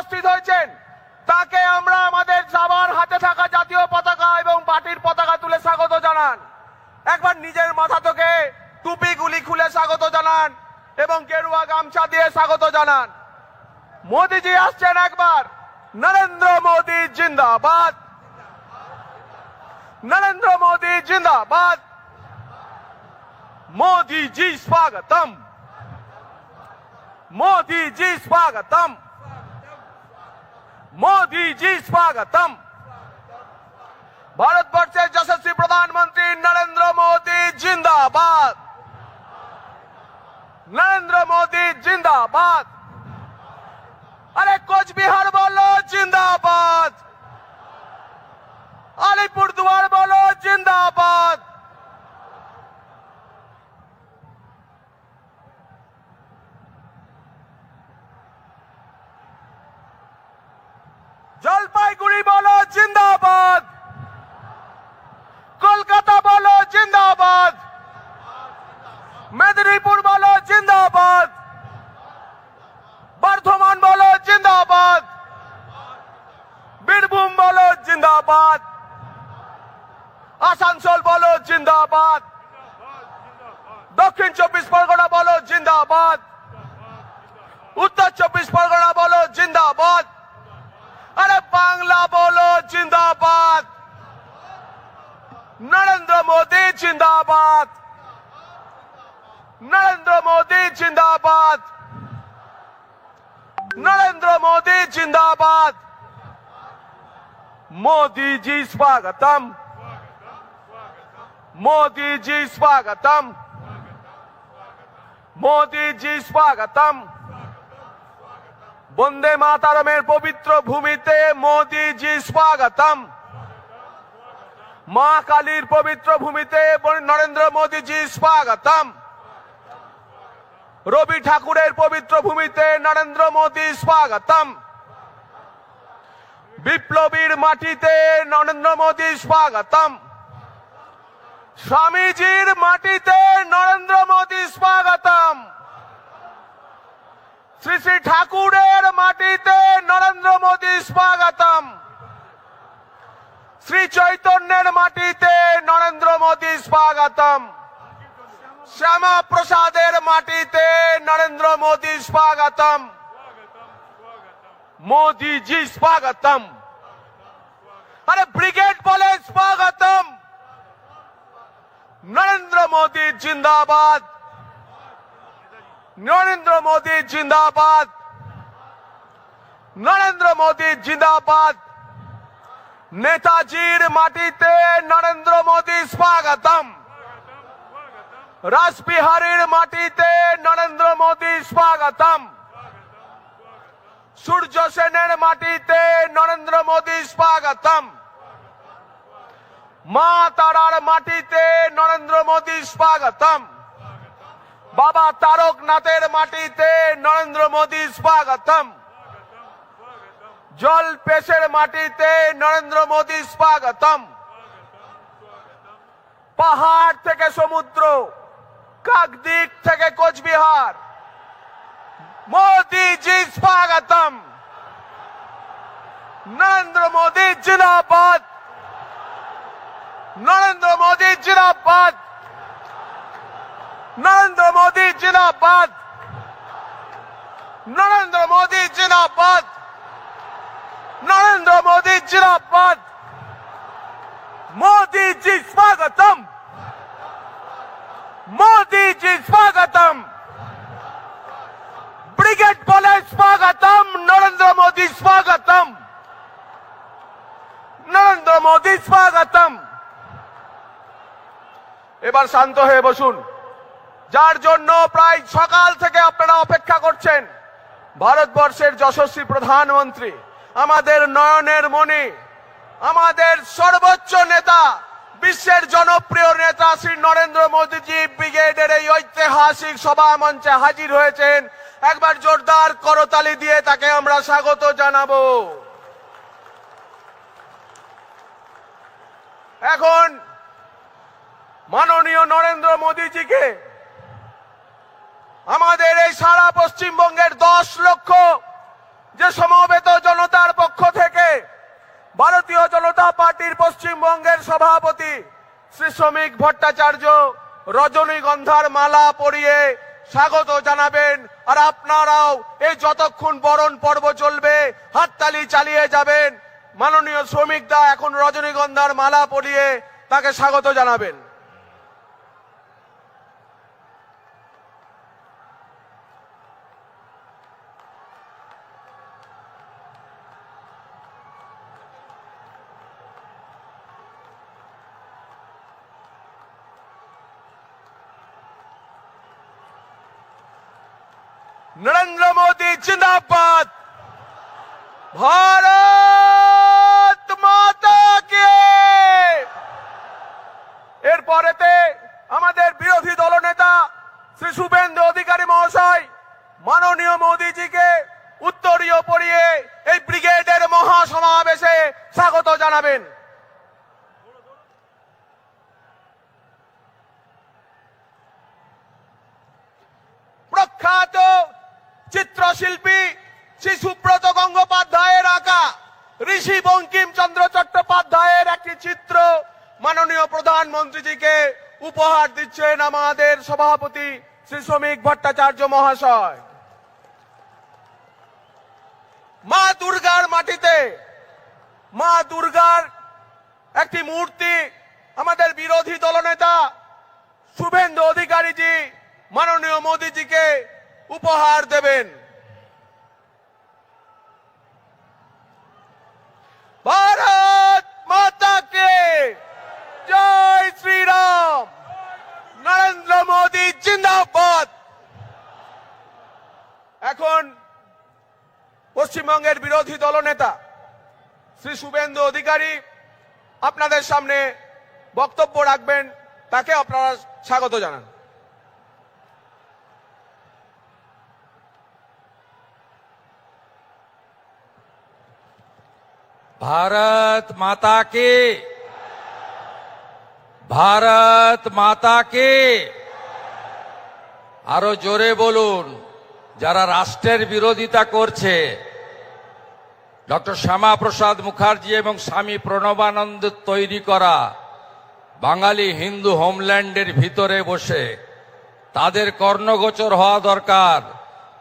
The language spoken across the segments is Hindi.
উপস্থিত হয়েছেন তাকে আমরা আমাদের সবার হাতে থাকা জাতীয় পতাকা এবং পার্টির পতাকা তুলে স্বাগত জানান। একবার নিজের মাথা থেকে টুপিগুলি খুলে স্বাগত জানান এবং গেরুয়া গামছা দিয়ে স্বাগত জানান। মোদিজি আসছেন একবার। নরেন্দ্র মোদি জিন্দাবাদ, नरेंद्र मोदी जिंदाबाद। मोदी जी स्वागतम, मोदी जी स्वागतम, मोदी जी स्वागतम। भारतवर्षের यशस्वी प्रधानमंत्री नरेंद्र मोदी जिंदाबाद, नरेंद्र मोदी जिंदाबाद। अरे कोच बिहार बोलो जिंदाबाद, আলিপুরদুয়ার বলো জিন্দাবাদ। জলপাইগুড়ি বলো জিন্দাবাদ, কলকাতা বলো জিন্দাবাদ, মেদিনীপুর বলো জিন্দাবাদ, বর্ধমান বলো জিন্দাবাদ, বীরভূম বলো জিন্দাবাদ, আসানসোল বলো জিন্দাবাদ, দক্ষিণ 24 পরগনা বলো জিন্দাবাদ, উত্তর 24 পরগনা বলো জিন্দাবাদ। আরে বাংলা বলো জিন্দাবাদ। নরেন্দ্র মোদি জিন্দাবাদ, নরেন্দ্র মোদি জিন্দাবাদ, নরেন্দ্র মোদি জিন্দাবাদ। मोदी जी स्वागतम, मोदी जी स्वागतम, मोदी जी स्वागतम। বন্দে মাতরমের পবিত্র ভূমিতে মোদি জি স্বাগতম। মা কালীর পবিত্র ভূমিতে নরেন্দ্র মোদি জি স্বাগতম। রবি ঠাকুরের পবিত্র ভূমিতে নরেন্দ্র মোদি স্বাগতম। বিপ্লবীর মাটিতে নরেন্দ্র মোদি স্বাগতম। স্বামীজির মাটিতে নরেন্দ্র মোদি স্বাগতম। শ্রী শ্রী ঠাকুরের মাটিতে নরেন্দ্র মোদি স্বাগতম। শ্রী চৈতন্যের মাটিতে নরেন্দ্র মোদি স্বাগতম। শ্যামা প্রসাদের মাটিতে নরেন্দ্র মোদি স্বাগতম। मोदी जी स्वागतम। अरे ब्रिगेड बोले स्वागतम। नरेंद्र मोदी जिंदाबाद, नरेंद्र मोदी जिंदाबाद, नरेंद्र मोदी जिंदाबाद। नेताजीर माटीते नरेंद्र मोदी स्वागतम। रासबिहारीर माटीते नरेंद्र मोदी स्वागतम। সূর্য সেনের মাটিতে নরেন্দ্র মোদি স্বাগতম। মা তারার মাটিতে নরেন্দ্র মোদি স্বাগতম। বাবা তারকনাথের মাটিতে নরেন্দ্র মোদি স্বাগতম। জল পেশের মাটিতে নরেন্দ্র মোদি স্বাগতম। পাহাড় থেকে সমুদ্র, কাকদ্বীপ থেকে কোচবিহার, मोदी जी स्वागतम। नरेंद्र मोदी जिंदाबाद, नरेंद्र मोदी जिंदाबाद, नरेंद्र मोदी जिंदाबाद, नरेंद्र मोदी जिंदाबाद, नरेंद्र मोदी जिंदाबाद। मोदी जी स्वागतम, मोदी जी स्वागतम। ब्रिगेड बोले स्वागतम। नरेंद्र मोदी स्वागतम, नरेंद्र मोदी स्वागतम। এবার শান্ত হয়ে বসুন। যার জন্য প্রায় সকাল থেকে আপনারা অপেক্ষা করছেন, ভারতবর্ষের যশস্বী প্রধানমন্ত্রী, আমাদের নয়নের মণি, আমাদের সর্বোচ্চ নেতা, বিশ্বের জনপ্রিয় নেতা শ্রী নরেন্দ্র মোদীজি ব্রিগেডের এই ঐতিহাসিক সভা মঞ্চে হাজির হয়েছেন। একবার জোরদার করতালি দিয়ে তাকে আমরা স্বাগত জানাবো। এখন মাননীয় নরেন্দ্র মোদীজিকে আমাদের এই সারা পশ্চিমবঙ্গের 10 লক্ষ যে সমবেত জনতা পার্টির পশ্চিমবঙ্গের সভাপতি শ্রী শ্রমিক ভট্টাচার্য রজনীগন্ধার মালা পরিয়ে স্বাগত জানাবেন। আর আপনারাও এই যতক্ষণ বরণ পর্ব চলবে হাততালি চালিয়ে যাবেন। মাননীয় শ্রমিক দা এখন রজনীগন্ধার মালা পরিয়ে তাকে স্বাগত জানাবেন। नरेंद्र मोदी जिंदाबाद। भारत माता के। এরপরেতে আমাদের বিরোধী দলনেতা শ্রী শুভেন্দু অধিকারী মহাশয় মাননীয় মোদীজিকে উত্তরীয় পরিয়ে এই ব্রিগেডের মহাসমাবেশে স্বাগত জানাবেন। প্রখ্যাত চিত্রশিল্পী শ্রী সুব্রত গঙ্গোপাধ্যায়ের আঁকা ঋষি বঙ্কিমচন্দ্র চট্টোপাধ্যায়ের একটি চিত্র মাননীয় প্রধানমন্ত্রীজিকে উপহার দিচ্ছেন আমাদের সভাপতি শ্রী শ্রমিক ভট্টাচার্য মহাশয়। মা দুর্গার মাটিতে মা দুর্গার একটি মূর্তি আমাদের বিরোধী দলনেতা শুভেন্দু অধিকারীজি মাননীয় মোদীজিকে উপহার দেবেন। ভারত মাতা কে জয় শ্রীরাম। নরেন্দ্র মোদী জিন্দাবাদ। এখন পশ্চিমবঙ্গের বিরোধী দলনেতা শ্রী শুভেন্দু অধিকারী আপনাদের সামনে বক্তব্য রাখবেন, তাকে আপনারা স্বাগত জানান। भारत माता के। भारत माता के। আরো জোরে বলুন যারা রাষ্ট্রের বিরোধিতা করছে। ডক্টর শ্যামাপ্রসাদ মুখার্জি এবং স্বামী প্রণবানন্দ তৈরি করা বাঙালি হিন্দু হোমল্যান্ডের ভিতরে বসে তাদের কর্ণগোচর হওয়া দরকার।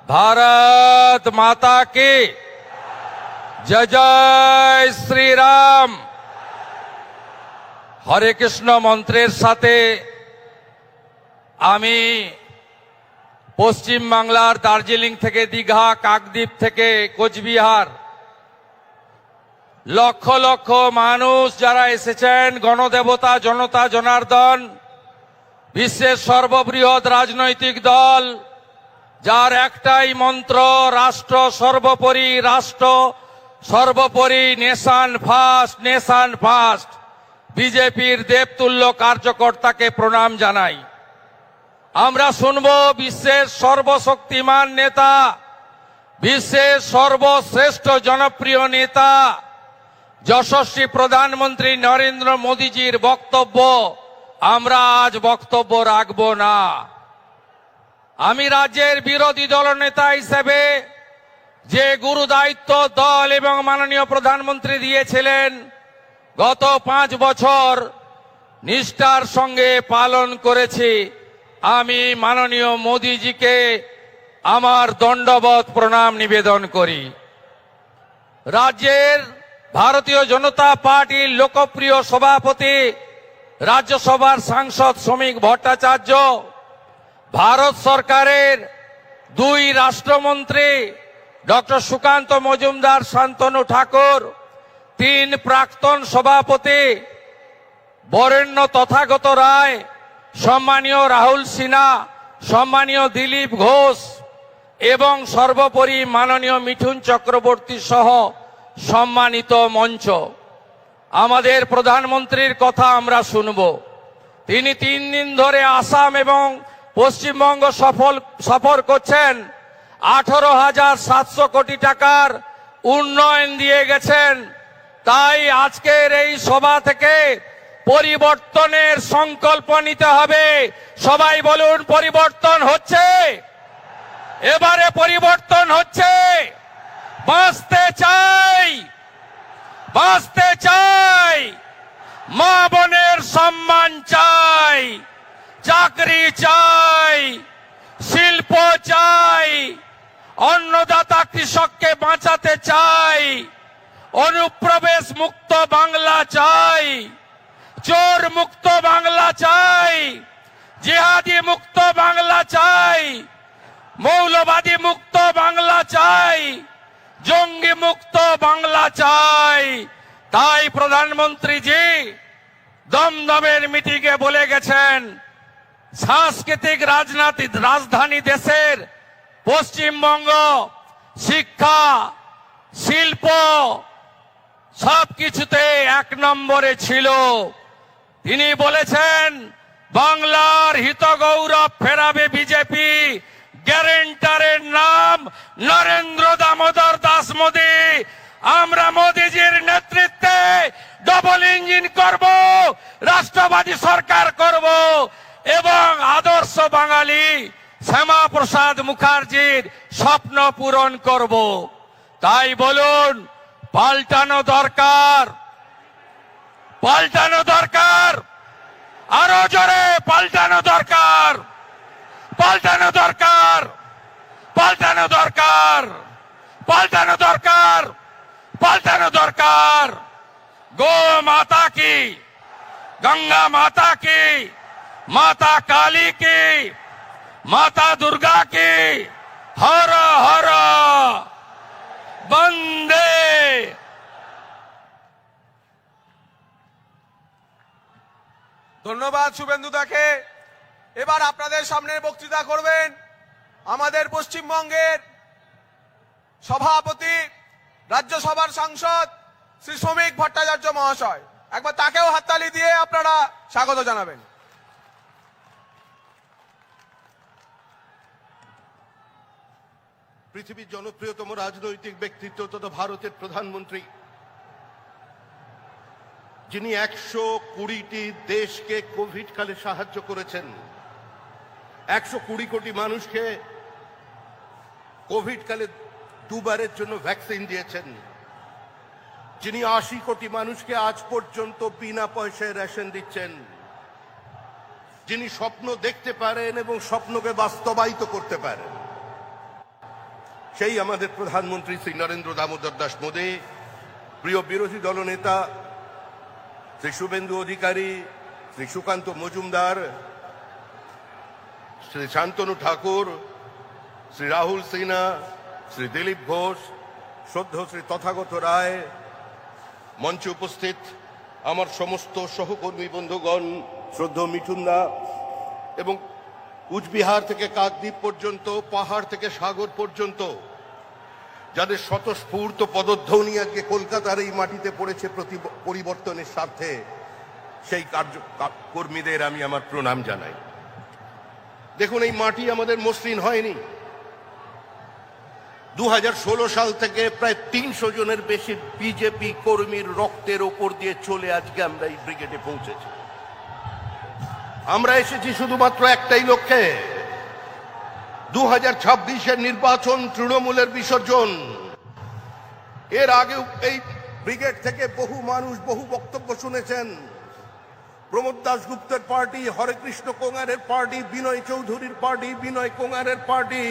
ভারত মাতা কে। জয় জয় শ্রীরাম। হরে কৃষ্ণ মন্ত্রের সাথে আমি পশ্চিম বাংলার দার্জিলিং থেকে দীঘা, কাকদ্বীপ থেকে কোচবিহার লক্ষ লক্ষ মানুষ যারা এসেছেন, গণদেবতা জনতা জনার্দন, বিশ্বের সর্ববৃহৎ রাজনৈতিক দল যার একটাই মন্ত্র রাষ্ট্র সর্বোপরি, রাষ্ট্র সর্বোপরি, নেশন ফার্স্ট, নেশন ফার্স্ট। বিজেপির দেবতুল্য কার্যকর্তাকে প্রণাম জানাই। আমরা শুনব বিশ্বের সর্বশক্তিমান নেতা, বিশ্বের সর্বশ্রেষ্ঠ জনপ্রিয় নেতা যশস্বী প্রধানমন্ত্রী নরেন্দ্র মোদীজির বক্তব্য। আমরা আজ বক্তব্য রাখব না। আমি রাজ্যের বিরোধী দলনেতা হিসেবে যে গুরু দায়িত্ব দল এবং মাননীয় প্রধানমন্ত্রী দিয়েছিলেন গত 5 বছর নিষ্ঠার সঙ্গে পালন করেছি। আমি মাননীয় মোদীজিকে আমার দণ্ডবত প্রণাম নিবেদন করি। রাজ্যের ভারতীয় জনতা পার্টির লোকপ্রিয় সভাপতি রাজ্যসভার সাংসদ শ্রমিক ভট্টাচার্য, ভারত সরকারের 2 রাষ্ট্রমন্ত্রী ডক্টর সুকান্ত মজুমদার, শান্তনু ঠাকুর, 3 প্রাক্তন সভাপতি বরেণ্য তথাগত রায়, সম্মানীয় রাহুল সিনহা, সম্মানীয় দিলীপ ঘোষ এবং সর্বোপরি মাননীয় মিঠুন চক্রবর্তী সহ সম্মানিত মঞ্চ। আমাদের প্রধানমন্ত্রীর কথা আমরা শুনব। তিনি 3 দিন ধরে আসাম এবং পশ্চিমবঙ্গ সফর করছেন। 18,700 কোটি টাকার উন্নয়ন দিয়ে গেছেন। তাই আজকের এই সভা থেকে পরিবর্তনের সংকল্প নিতে হবে। সবাই বলুন পরিবর্তন হচ্ছে, এবারে পরিবর্তন হচ্ছে। বাঁচতে চাই, বাঁচতে চাই। বোনের সম্মান চাই, চাকরি চাই, শিল্প চাই, অন্নদাতা কৃষককে বাঁচাতে চাই, অনুপ্রবেশ মুক্ত বাংলা চাই, চোর মুক্ত বাংলা চাই, জিহাদি মুক্ত বাংলা চাই, মৌলবাদী মুক্ত বাংলা চাই, জঙ্গি মুক্ত বাংলা চাই। তাই প্রধানমন্ত্রীজি দমদমের মিটিংয়ে বলে গেছেন, সাংস্কৃতিক রাজধানী দেশের পশ্চিমবঙ্গ শিক্ষা, শিল্প সবকিছুতে 1 নম্বরে ছিল। তিনি বলেছেন, বাংলার হিত গৌরব ফেরাবে বিজেপি, গ্যারেন্টারের নাম নরেন্দ্র দামোদর দাস মোদী। আমরা মোদীজির নেতৃত্বে ডবল ইঞ্জিন করব, রাষ্ট্রবাদী সরকার করব এবং আদর্শ বাঙালি শ্যামাপ্রসাদ মুখার্জির স্বপ্ন পূরণ করব। তাই বলুন, পাল্টানো দরকার, পাল্টানো দরকার, আরো জোরে পাল্টানো দরকার, পাল্টানো দরকার, পাল্টানো দরকার, পাল্টানো দরকার, পাল্টানো দরকার। গো মাতা কি, গঙ্গা মাতা কি, माता काली की, माता दुर्गा की, हर हर बंदे। ধন্যবাদ শুভেন্দুদাকে। এবার আপনাদের সামনে বক্তৃতা করবেন আমাদের পশ্চিমবঙ্গের সভাপতি, রাজ্যসভার সাংসদ শ্রী শ্রমিক ভট্টাচার্য মহাশয়। একবার তাকেও হাততালি দিয়ে আপনারা স্বাগত জানাবেন। পৃথিবীর জনপ্রিয়তম রাজনৈতিক ব্যক্তিত্ব তথা ভারতের প্রধানমন্ত্রী, যিনি 120টি দেশকে কোভিড কালে সাহায্য করেছেন, 120 কোটি মানুষকে কোভিড কালে 2বারের জন্য ভ্যাকসিন দিয়েছেন, যিনি 80 কোটি মানুষকে আজ পর্যন্ত বিনা পয়সায় রেশন দিচ্ছেন, যিনি স্বপ্ন দেখতে পারেন এবং স্বপ্নকে বাস্তবায়িত করতে পারেন, সেই আমাদের প্রধানমন্ত্রী শ্রী নরেন্দ্র দামোদর দাস মোদী। প্রিয় বিরোধী দলনেতা শ্রী শুভেন্দু অধিকারী, শ্রী সুকান্ত মজুমদার, শ্রী শান্তনু ঠাকুর, শ্রী রাহুল সিনহা, শ্রী দিলীপ ঘোষ, শ্রদ্ধেয় শ্রী তথাগত রায়, মঞ্চে উপস্থিত আমার সমস্ত সহকর্মী বন্ধুগণ, শ্রদ্ধেয় মিঠুনদা, এবং কুচবিহার থেকে কাকদ্বীপ পর্যন্ত, পাহাড় থেকে সাগর পর্যন্ত যাদের স্বতঃস্ফূর্ত পদধ্বনি আজকে কলকাতার এই মাটিতে পড়েছে পরিবর্তনের স্বার্থে, সেই কর্মীদের আমি আমার প্রণাম জানাই। দেখুন, এই মাটি আমাদের মসৃণ হয়নি। 2016 সাল থেকে প্রায় 300 জনের বেশি বিজেপি কর্মীর রক্তের ওপর দিয়ে চলে আজকে আমরা এই ব্রিগেডে পৌঁছেছি। আমরা এসেছি শুধুমাত্র একটাই লক্ষ্যে, 2026-এর নির্বাচন, তৃণমূলের বিসর্জন। এর আগেও এই ব্রিগেড থেকে বহু মানুষ বহু বক্তব্য শুনেছেন। প্রমোদ দাশগুপ্তের পার্টি, হরেকৃষ্ণ কোঙারের পার্টি, বিনয় চৌধুরীর পার্টি, বিনয় কোঙারের পার্টি,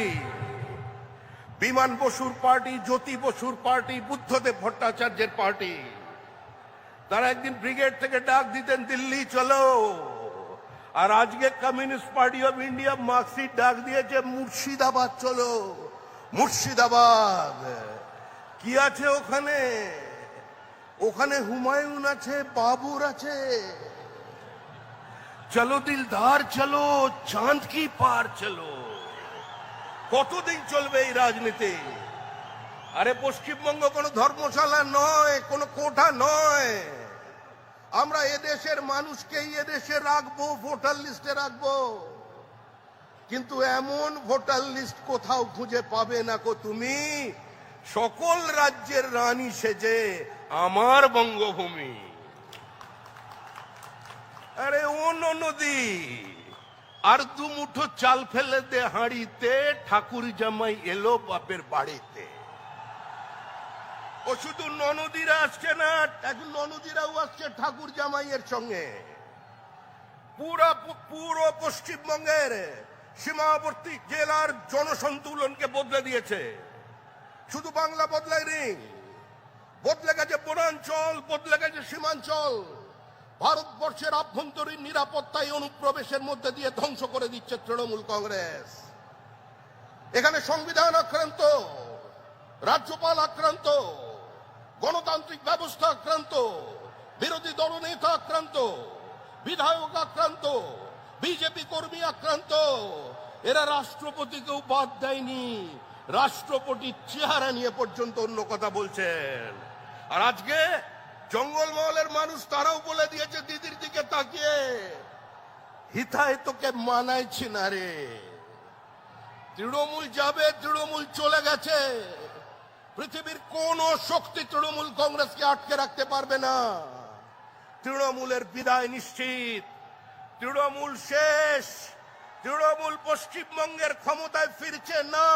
বিমান বসুর পার্টি, জ্যোতি বসুর পার্টি, বুদ্ধদেব ভট্টাচার্যের পার্টি। তারা একদিন ব্রিগেড থেকে ডাক দিতেন, দিল্লি চলো। আর আজকে communist party of India marksheet ডাক দিয়েছে, মুর্শিদাবাদ চলো। মুর্শিদাবাদ কি আছে ওখানে? ওখানে হুমায়ুন আছে, বাবুর আছে। চলো দিলদার চলো, চাঁদ কি পার চলো। কতদিন চলবে এই রাজনীতি? আরে পশ্চিমবঙ্গ কোনো ধর্মশালা নয়, কোনো কোঠা নয়। আমরা এদেশের মানুষকেই এদেশে রাখবো, ভোটার লিস্টে রাখবো, কিন্তু এমন ভোটার লিস্ট কোথাও খুঁজে পাবে না কো তুমি, সকল রাজ্যের রানী সেজে আমার বঙ্গভূমি। আরে ও নদী, আর দু মুঠো চাল ফেলে দে হাঁড়িতে, ঠাকুর জামাই এলো বাপের বাড়িতে। ও শুধু ননদীরা আসছে না, এখন ননদীরাও আসছে ঠাকুর জামাইয়ের সঙ্গে। পুরো পশ্চিমবঙ্গের সীমাবর্তী জেলার জনসন্তুলনকে বদলে দিয়েছে। শুধু বাংলা বদলায়নি, বদলে গেছে বনাঞ্চল, বদলে গেছে সীমাঞ্চল। ভারতবর্ষের আভ্যন্তরীণ নিরাপত্তায় অনুপ্রবেশের মধ্যে দিয়ে ধ্বংস করে দিচ্ছে তৃণমূল কংগ্রেস। এখানে সংবিধান আক্রান্ত, রাজ্যপাল আক্রান্ত, গণতান্ত্রিক ব্যবস্থা আক্রান্ত, বিরোধী দলনেতা আক্রান্ত, বিধায়ক আক্রান্ত, বিজেপি কর্মী আক্রান্ত। এরা রাষ্ট্রপতিকেও বাদ দেয়নি, রাষ্ট্রপতির চেহারা নিয়ে পর্যন্ত অন্য কথা বলছেন। আর আজকে জঙ্গলমহলের মানুষ তারাও বলে দিয়েছে দিদির দিকে তাকিয়ে, হিতায় তোকে মানাইছি না রে। তৃণমূল যাবে, তৃণমূল চলে গেছে। পৃথিবীর কোন শক্তি তৃণমূল কংগ্রেসকে আটকে রাখতে পারবে না। তৃণমূলের বিদায় নিশ্চিত, তৃণমূল শেষ। তৃণমূল পশ্চিমবঙ্গের ক্ষমতায় ফিরছে না।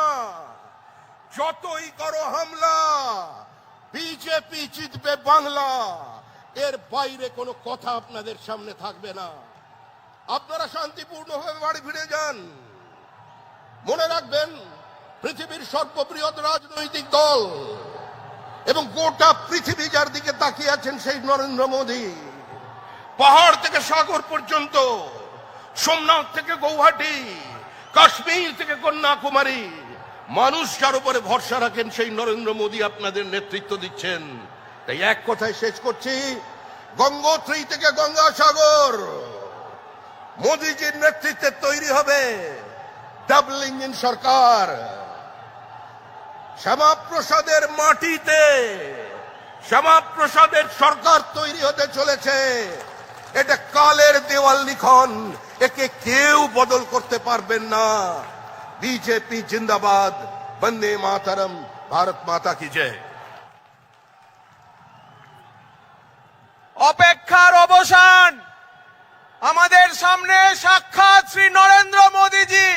যতই করো হামলা, বিজেপি জিতবে বাংলা, এর বাইরে কোনো কথা আপনাদের সামনে থাকবে না। আপনারা শান্তিপূর্ণভাবে বাড়ি ফিরে যান। মনে রাখবেন, পৃথিবীর সর্ববৃহৎ রাজনৈতিক দল এবং গোটা পৃথিবী যার দিকে তাকিয়ে আছেন সেই নরেন্দ্র মোদী। পাহাড় থেকে সাগর পর্যন্ত, সোমনাথ থেকে গৌহাটি, কাশ্মীর থেকে কন্যাকুমারী, মানুষ যার উপরে ভরসা রাখেন সেই নরেন্দ্র মোদী আপনাদের নেতৃত্ব দিচ্ছেন। তাই এক কথায় শেষ করছি, গঙ্গোত্রী থেকে গঙ্গাসাগর মোদীজির নেতৃত্বে তৈরি হবে ডাবল ইঞ্জিন সরকার। শ্যামাপ্রসাদের মাটিতে শ্যামাপ্রসাদের সরকার তৈরি হতে চলেছে। এটা কালের দেওয়াল লিখন, একে কেউ বদল করতে পারবেন না। বিজেপি জিন্দাবাদ, বন্দে মাতরম, ভারত মাতা কি জয়। অপেক্ষার অবসান। আমাদের সামনে সাক্ষাৎ শ্রী নরেন্দ্র মোদীজি,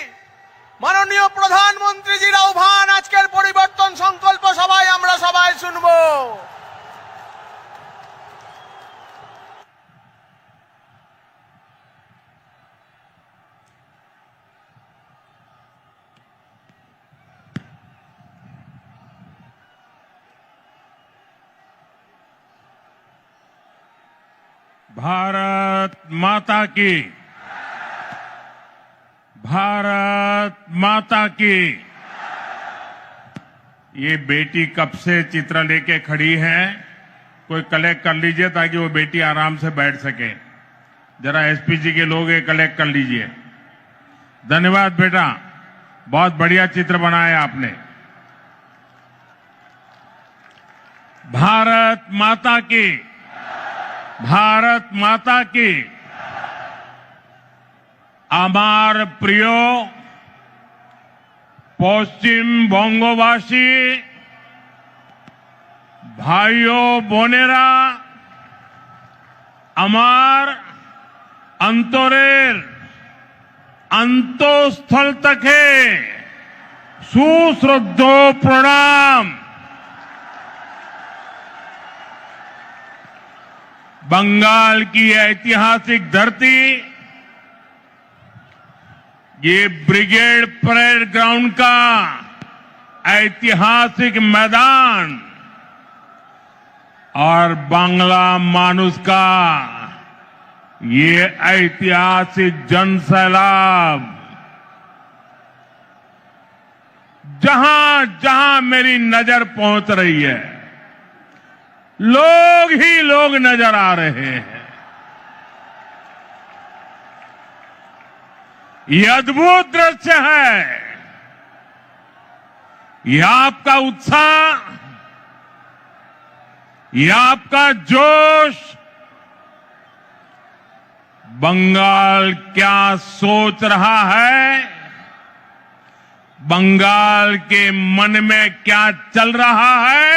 মাননীয় প্রধানমন্ত্রীজির আহ্বান। আজকের পরিবর্তন সংকল্প সভায় আমরা সবাই শুনব। भारत माता की, भारत माता की। ये बेटी कब से चित्र लेके खड़ी है, कोई कलेक्ट कर लीजिए ताकि वो बेटी आराम से बैठ सके। जरा एसपीजी के लोग ये कलेक्ट कर लीजिए। धन्यवाद बेटा, बहुत बढ़िया चित्र बनाया आपने। भारत माता की, भारत माता की। আমার প্রিয় পশ্চিমবঙ্গবাসী ভাই ও বোনেরা, আমার অন্তরের অন্তঃস্থল থেকে সুশ্রদ্ধ প্রণাম। बंगाल की ऐतिहासिक धरती, ये ब्रिगेड परेड ग्राउंड का ऐतिहासिक मैदान और बांग्ला मानुष का ये ऐतिहासिक जनसैलाब, जहां जहां मेरी नजर पहुंच रही है, लोग ही लोग नजर आ रहे हैं। ये अद्भुत दृश्य है। ये आपका उत्साह, ये आपका जोश, बंगाल क्या सोच रहा है, बंगाल के मन में क्या चल रहा है,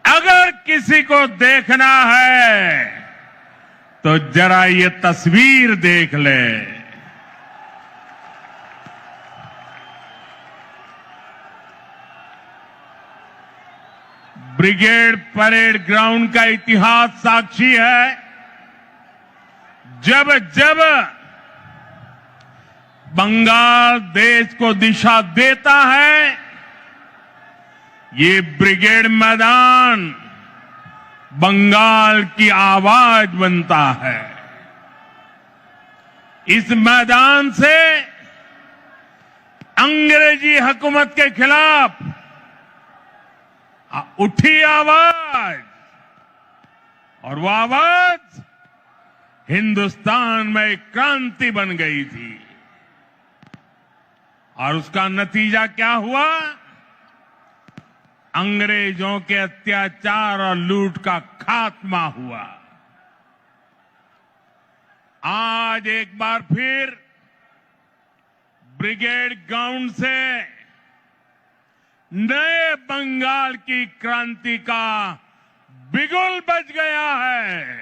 अगर किसी को देखना है तो जरा ये तस्वीर देख ले। ब्रिगेड परेड ग्राउंड का इतिहास साक्षी है। जब जब बंगाल देश को दिशा देता है, ये ब्रिगेड मैदान बंगाल की आवाज बनता है। इस मैदान से अंग्रेजी हुकूमत के खिलाफ उठी आवाज, और वो आवाज हिंदुस्तान में एक क्रांति बन गई थी। और उसका नतीजा क्या हुआ? अंग्रेजों के अत्याचार और लूट का खात्मा हुआ। आज एक बार फिर ब्रिगेड ग्राउंड से नए बंगाल की क्रांति का बिगुल बज गया है।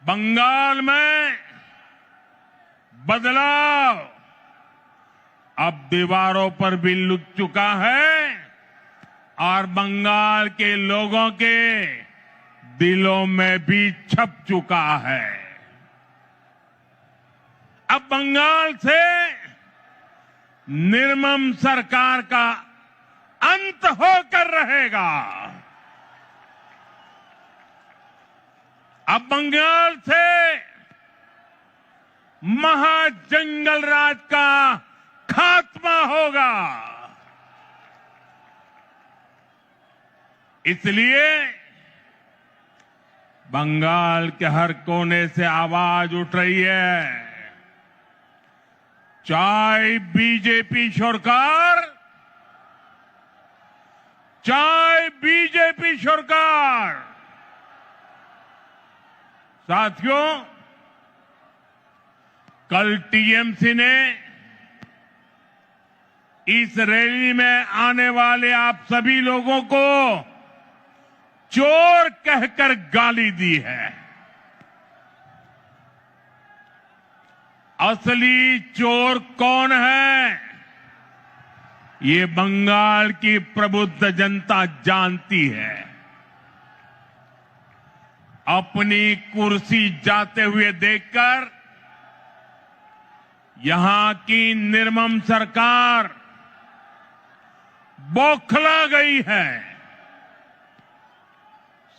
बंगाल में बदलाव अब दीवारों पर भी लुक चुका है और बंगाल के लोगों के दिलों में भी छप चुका है। अब बंगाल से निर्मम सरकार का अंत होकर रहेगा। अब बंगाल से महाजंगल राज का खात्मा होगा। इसलिए बंगाल के हर कोने से आवाज उठ रही है। चाहे बीजेपी सरकार, चाहे बीजेपी सरकार। साथियों, कल टीएमसी ने इस रैली में आने वाले आप सभी लोगों को चोर कहकर गाली दी है। असली चोर कौन है, ये बंगाल की प्रबुद्ध जनता जानती है। अपनी कुर्सी जाते हुए देखकर यहां की निर्मम सरकार बौखला गई है।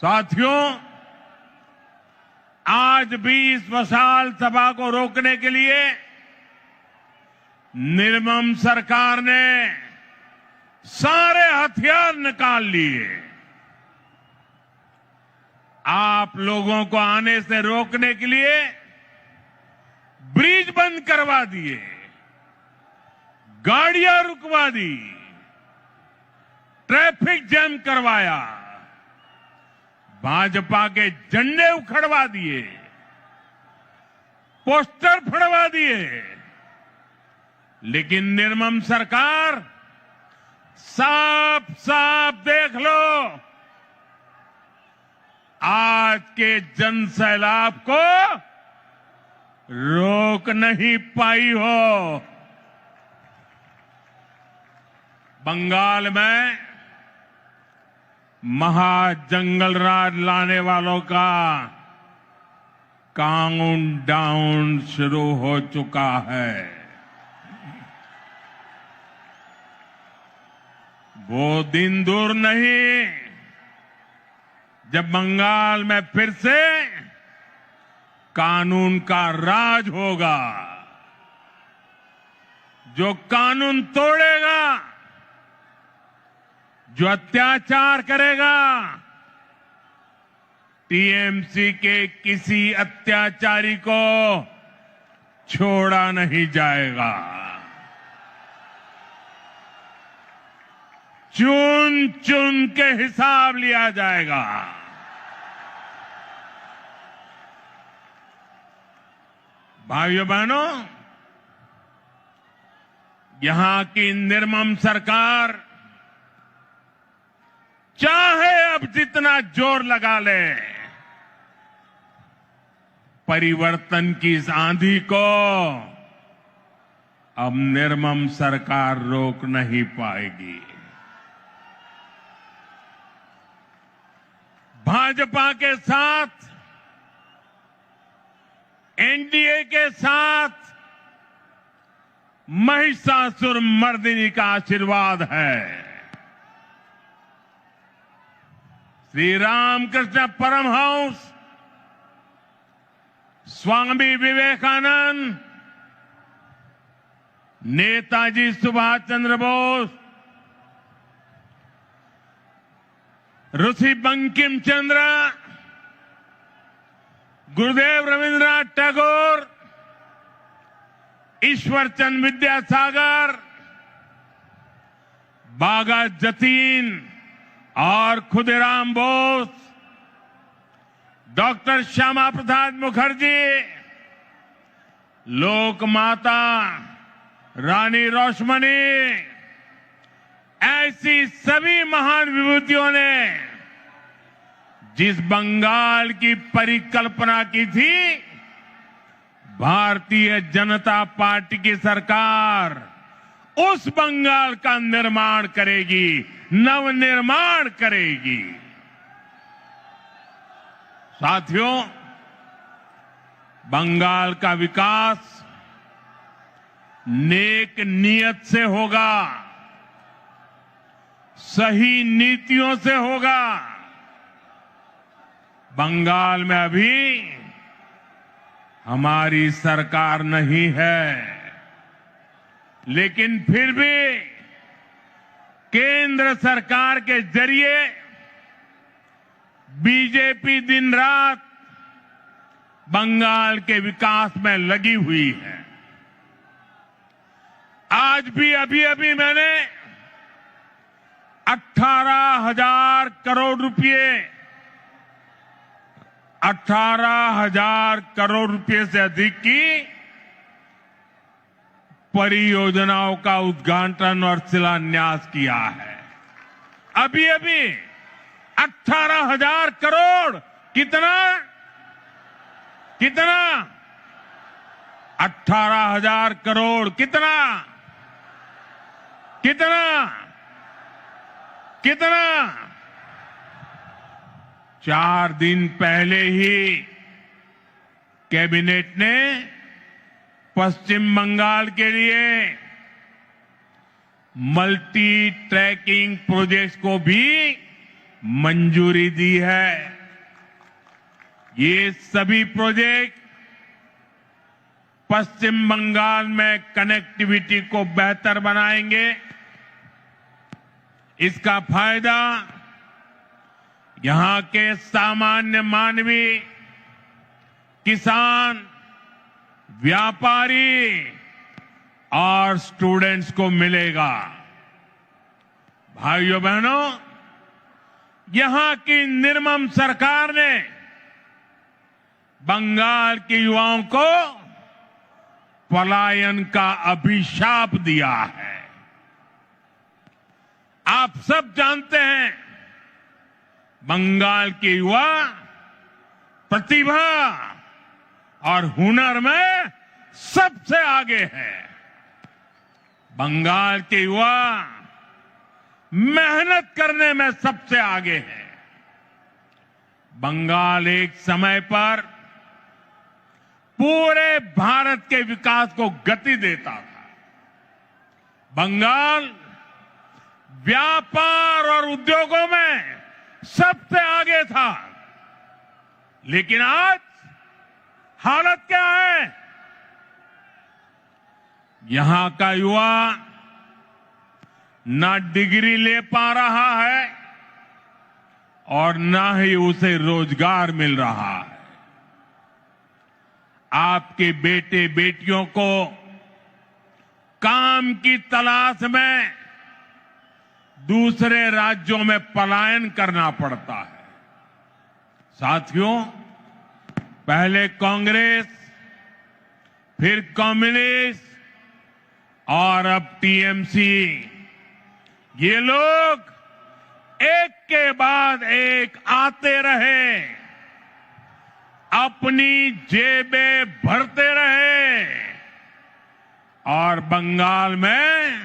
साथियों, आज भी इस विशाल सभा को रोकने के लिए निर्मम सरकार ने सारे हथियार निकाल लिए। आप लोगों को आने से रोकने के लिए ब्रिज बंद करवा दिए, गाड़ियां रुकवा दी, ट्रैफिक जैम करवाया, भाजपा के झंडे उखड़वा दिए, पोस्टर फड़वा दिए। लेकिन निर्मम सरकार साफ साफ देख लो, आज के जन सैलाब को रोक नहीं पाई हो। बंगाल में महाजंगल राज लाने वालों का काउंटडाउन शुरू हो चुका है। वो दिन दूर नहीं जब बंगाल में फिर से कानून का राज होगा। जो कानून तोड़ेगा, जो अत्याचार करेगा, टीएमसी के किसी अत्याचारी को छोड़ा नहीं जाएगा। चुन चुन के हिसाब लिया जाएगा। भाइयों बहनों, यहां की निर्मम सरकार चाहे अब जितना जोर लगा ले, परिवर्तन की इस आंधी को अब निर्मम सरकार रोक नहीं पाएगी। भाजपा के साथ, एनडीए के साथ महिषासुर मर्दिनी का आशीर्वाद है। श्री रामकृष्ण परमहंस, स्वामी विवेकानंद, नेताजी सुभाष चंद्र बोस, ऋषि बंकिम चंद्र, गुरुदेव रविंद्रनाथ टैगोर, ईश्वर चंद विद्यासागर, बागा जतीन और खुदीराम बोस, डॉक्टर श्यामा प्रसाद मुखर्जी, लोकमाता रानी रोशमनी, ऐसी सभी महान विभूतियों ने जिस बंगाल की परिकल्पना की थी, भारतीय जनता पार्टी की सरकार उस बंगाल का निर्माण करेगी, नवनिर्माण करेगी। साथियों, बंगाल का विकास नेक नियत से होगा, सही नीतियों से होगा। बंगाल में अभी हमारी सरकार नहीं है, लेकिन फिर भी केंद्र सरकार के जरिए बीजेपी दिन रात बंगाल के विकास में लगी हुई है। आज भी अभी मैंने 18,000 करोड़ रुपए 18,000 करोड़ रुपए से अधिक की परियोजनाओं का उद्घाटन और शिलान्यास किया है। अभी 18,000 करोड़ कितना 18,000 करोड़ कितना 4 दिन पहले ही कैबिनेट ने पश्चिम बंगाल के लिए मल्टी ट्रैकिंग प्रोजेक्ट को भी मंजूरी दी है। ये सभी प्रोजेक्ट पश्चिम बंगाल में कनेक्टिविटी को बेहतर बनाएंगे। इसका फायदा यहां के सामान्य मानवी, किसान, व्यापारी और स्टूडेंट्स को मिलेगा। भाइयों बहनों, यहां की निर्मम सरकार ने बंगाल के युवाओं को पलायन का अभिशाप दिया है। आप सब जानते हैं, बंगाल के युवा प्रतिभा और हुनर में सबसे आगे है। बंगाल के युवा मेहनत करने में सबसे आगे है। बंगाल एक समय पर पूरे भारत के विकास को गति देता था। बंगाल व्यापार और उद्योगों में सबसे आगे था, लेकिन आज हालत क्या है? यहां का युवा ना डिग्री ले पा रहा है और ना ही उसे रोजगार मिल रहा है। आपके बेटे बेटियों को काम की तलाश में दूसरे राज्यों में पलायन करना पड़ता है। साथियों, पहले कांग्रेस, फिर कम्युनिस्ट और अब टीएमसी, ये लोग एक के बाद एक आते रहे, अपनी जेबें भरते रहे, और बंगाल में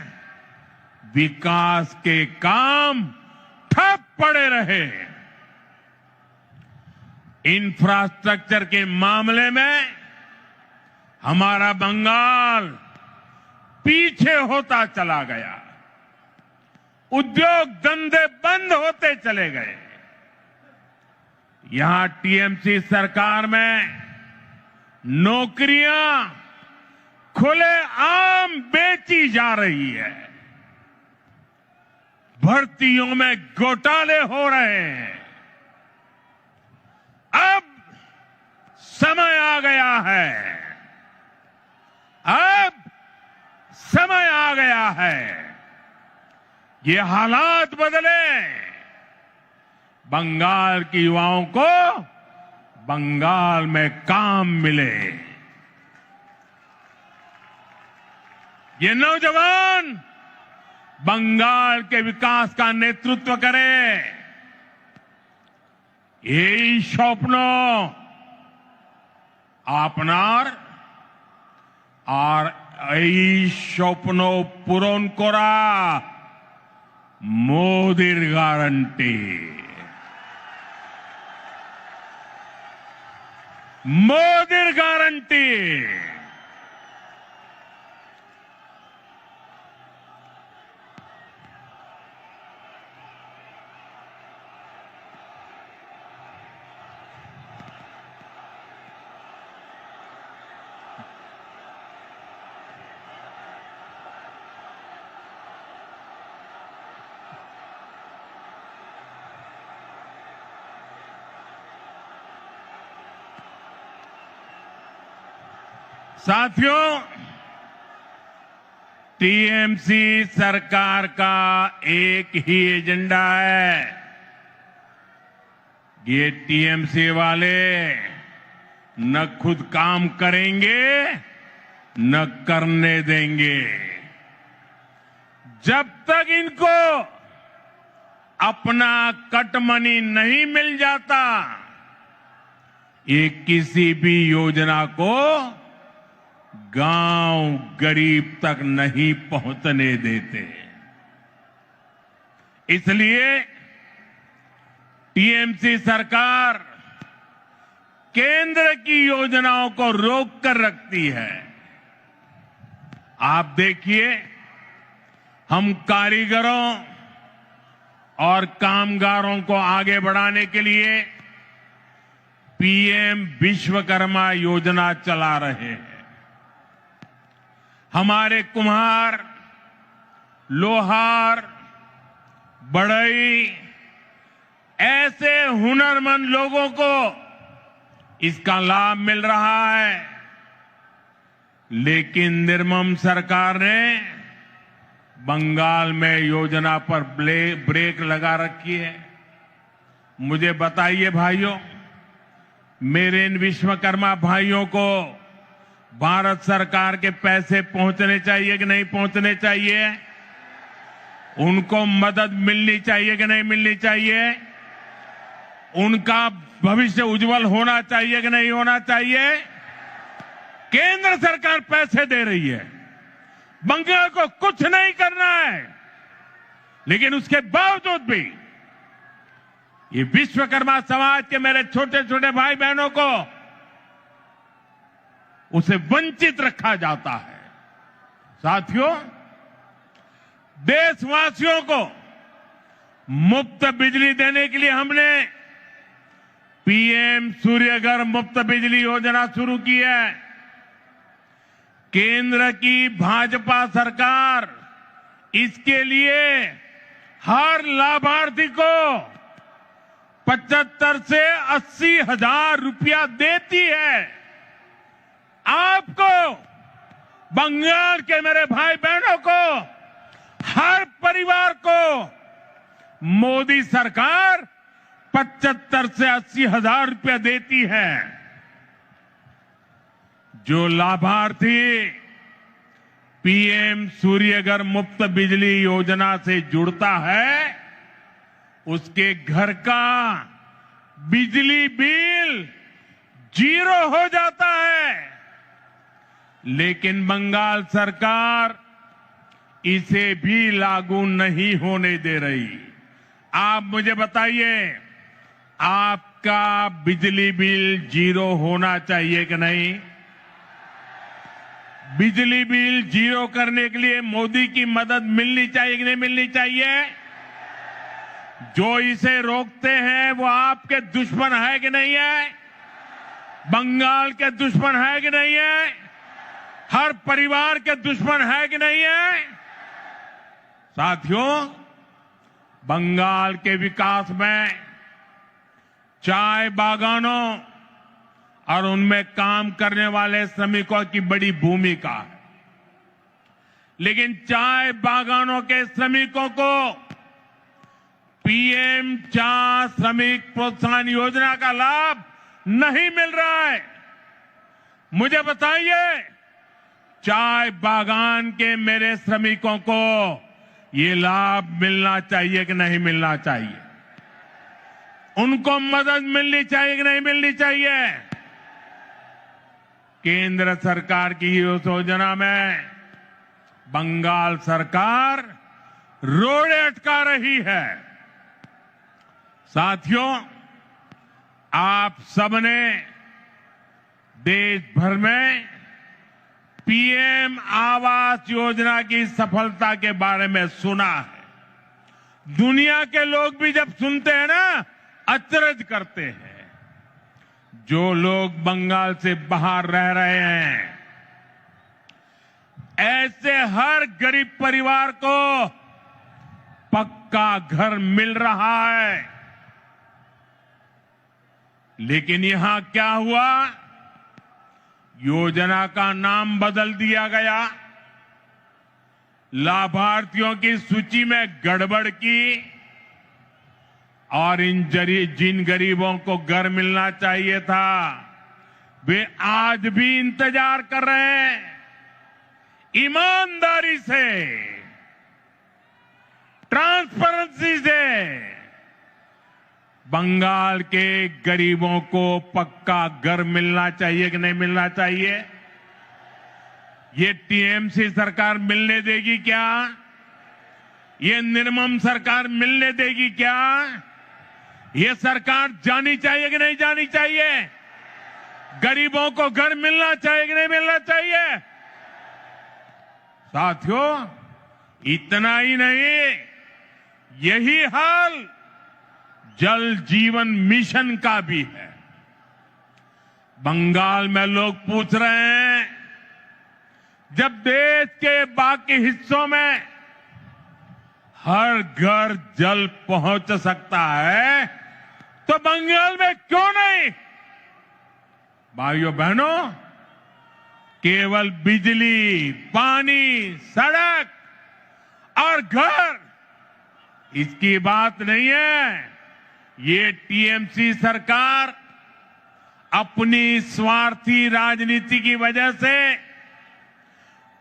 विकास के काम ठप पड़े रहे। इंफ्रास्ट्रक्चर के मामले में हमारा बंगाल पीछे होता चला गया। उद्योग धंधे बंद होते चले गए। यहां टीएमसी सरकार में नौकरियां खुलेआम बेची जा रही है। भर्तियों में घोटाले हो रहे हैं। अब समय आ गया है। अब समय आ गया है। ये हालात बदले। बंगाल के युवाओं को बंगाल में काम मिले। ये नौजवान बंगाल के विकास का नेतृत्व करे। এই স্বপ্ন আপনার আর এই স্বপ্ন পূরণ করা মোদির গ্যারান্টি। मोदीर गारंटी। साथियों, टीएमसी सरकार का एक ही एजेंडा है। ये टीएमसी वाले न खुद काम करेंगे न करने देंगे। जब तक इनको अपना कट मनी नहीं मिल जाता, ये किसी भी योजना को गांव गरीब तक नहीं पहुंचने देते। इसलिए टीएमसी सरकार केंद्र की योजनाओं को रोक कर रखती है। आप देखिए, हम कारीगरों और कामगारों को आगे बढ़ाने के लिए पीएम विश्वकर्मा योजना चला रहे हैं। हमारे कुम्हार, लोहार, बढ़ई, ऐसे हुनरमंद लोगों को इसका लाभ मिल रहा है। लेकिन निर्मम सरकार ने बंगाल में योजना पर ब्रेक लगा रखी है। मुझे बताइए भाइयों, मेरे इन विश्वकर्मा भाइयों को भारत सरकार के पैसे पहुंचने चाहिए कि नहीं पहुंचने चाहिए? उनको मदद मिलनी चाहिए कि नहीं मिलनी चाहिए? उनका भविष्य उज्जवल होना चाहिए कि नहीं होना चाहिए? केंद्र सरकार पैसे दे रही है, बंगाल को कुछ नहीं करना है, लेकिन उसके बावजूद भी ये विश्वकर्मा समाज के मेरे छोटे छोटे भाई बहनों को उसे वंचित रखा जाता है। साथियों, देशवासियों को मुफ्त बिजली देने के लिए हमने पीएम सूर्यघर मुफ्त बिजली योजना शुरू की है। केंद्र की भाजपा सरकार इसके लिए हर लाभार्थी को 75 से 80 हजार रुपया देती है। आपको, बंगाल के मेरे भाई बहनों को, हर परिवार को मोदी सरकार 75 से 80 हजार रुपया देती है। जो लाभार्थी पीएम सूर्यघर मुफ्त बिजली योजना से जुड़ता है, उसके घर का बिजली बिल 0 हो जाता है। लेकिन बंगाल सरकार इसे भी लागू नहीं होने दे रही। आप मुझे बताइए, आपका बिजली बिल 0 होना चाहिए कि नहीं? बिजली बिल 0 करने के लिए मोदी की मदद मिलनी चाहिए कि नहीं मिलनी चाहिए? जो इसे रोकते हैं वो आपके दुश्मन है कि नहीं है? बंगाल के दुश्मन है कि नहीं है? हर परिवार के दुश्मन है कि नहीं है? साथियों, बंगाल के विकास में चाय बागानों और उनमें काम करने वाले श्रमिकों की बड़ी भूमिका है। लेकिन चाय बागानों के श्रमिकों को पीएम चा श्रमिक प्रोत्साहन योजना का लाभ नहीं मिल रहा है। मुझे बताइए, चाय बागान के मेरे श्रमिकों को ये लाभ मिलना चाहिए कि नहीं मिलना चाहिए? उनको मदद मिलनी चाहिए कि नहीं मिलनी चाहिए? केंद्र सरकार की इस योजना में बंगाल सरकार रोड़े अटका रही है। साथियों, आप सबने देश भर में पीएम आवास योजना की सफलता के बारे में सुना है। दुनिया के लोग भी जब सुनते हैं ना, अचरज करते हैं। जो लोग बंगाल से बाहर रह रहे हैं, ऐसे हर गरीब परिवार को पक्का घर मिल रहा है। लेकिन यहां क्या हुआ? योजना का नाम बदल दिया गया, लाभार्थियों की सूची में गड़बड़ की और जिन गरीबों को घर मिलना चाहिए था वे आज भी इंतजार कर रहे हैं। ईमानदारी से, ट्रांसपेरेंसी से बंगाल के गरीबों को पक्का घर मिलना चाहिए कि नहीं मिलना चाहिए? ये टीएमसी सरकार मिलने देगी क्या? ये निर्मम सरकार मिलने देगी क्या? ये सरकार जानी चाहिए कि नहीं जानी चाहिए? गरीबों को घर मिलना चाहिए कि नहीं मिलना चाहिए? साथियों, इतना ही नहीं, यही हाल जल जीवन मिशन का भी है। बंगाल में लोग पूछ रहे हैं, जब देश के बाकी हिस्सों में हर घर जल पहुंच सकता है तो बंगाल में क्यों नहीं? भाइयों बहनों, केवल बिजली, पानी, सड़क और घर इसकी बात नहीं है। ये टीएमसी सरकार अपनी स्वार्थी राजनीति की वजह से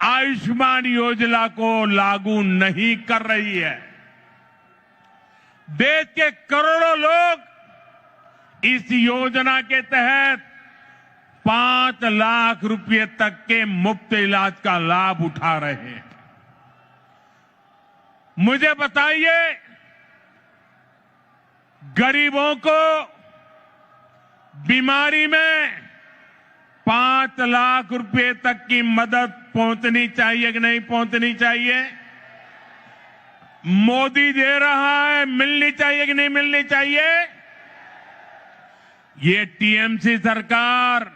आयुष्मान योजना को लागू नहीं कर रही है। देश के करोड़ों लोग इस योजना के तहत 5 लाख रुपए तक के मुफ्त इलाज का लाभ उठा रहे हैं। मुझे बताइए, गरीबों को बीमारी में 5 लाख रुपए तक की मदद पहुंचनी चाहिए कि नहीं पहुंचनी चाहिए? मोदी दे रहा है, मिलनी चाहिए कि नहीं मिलनी चाहिए? ये टीएमसी सरकार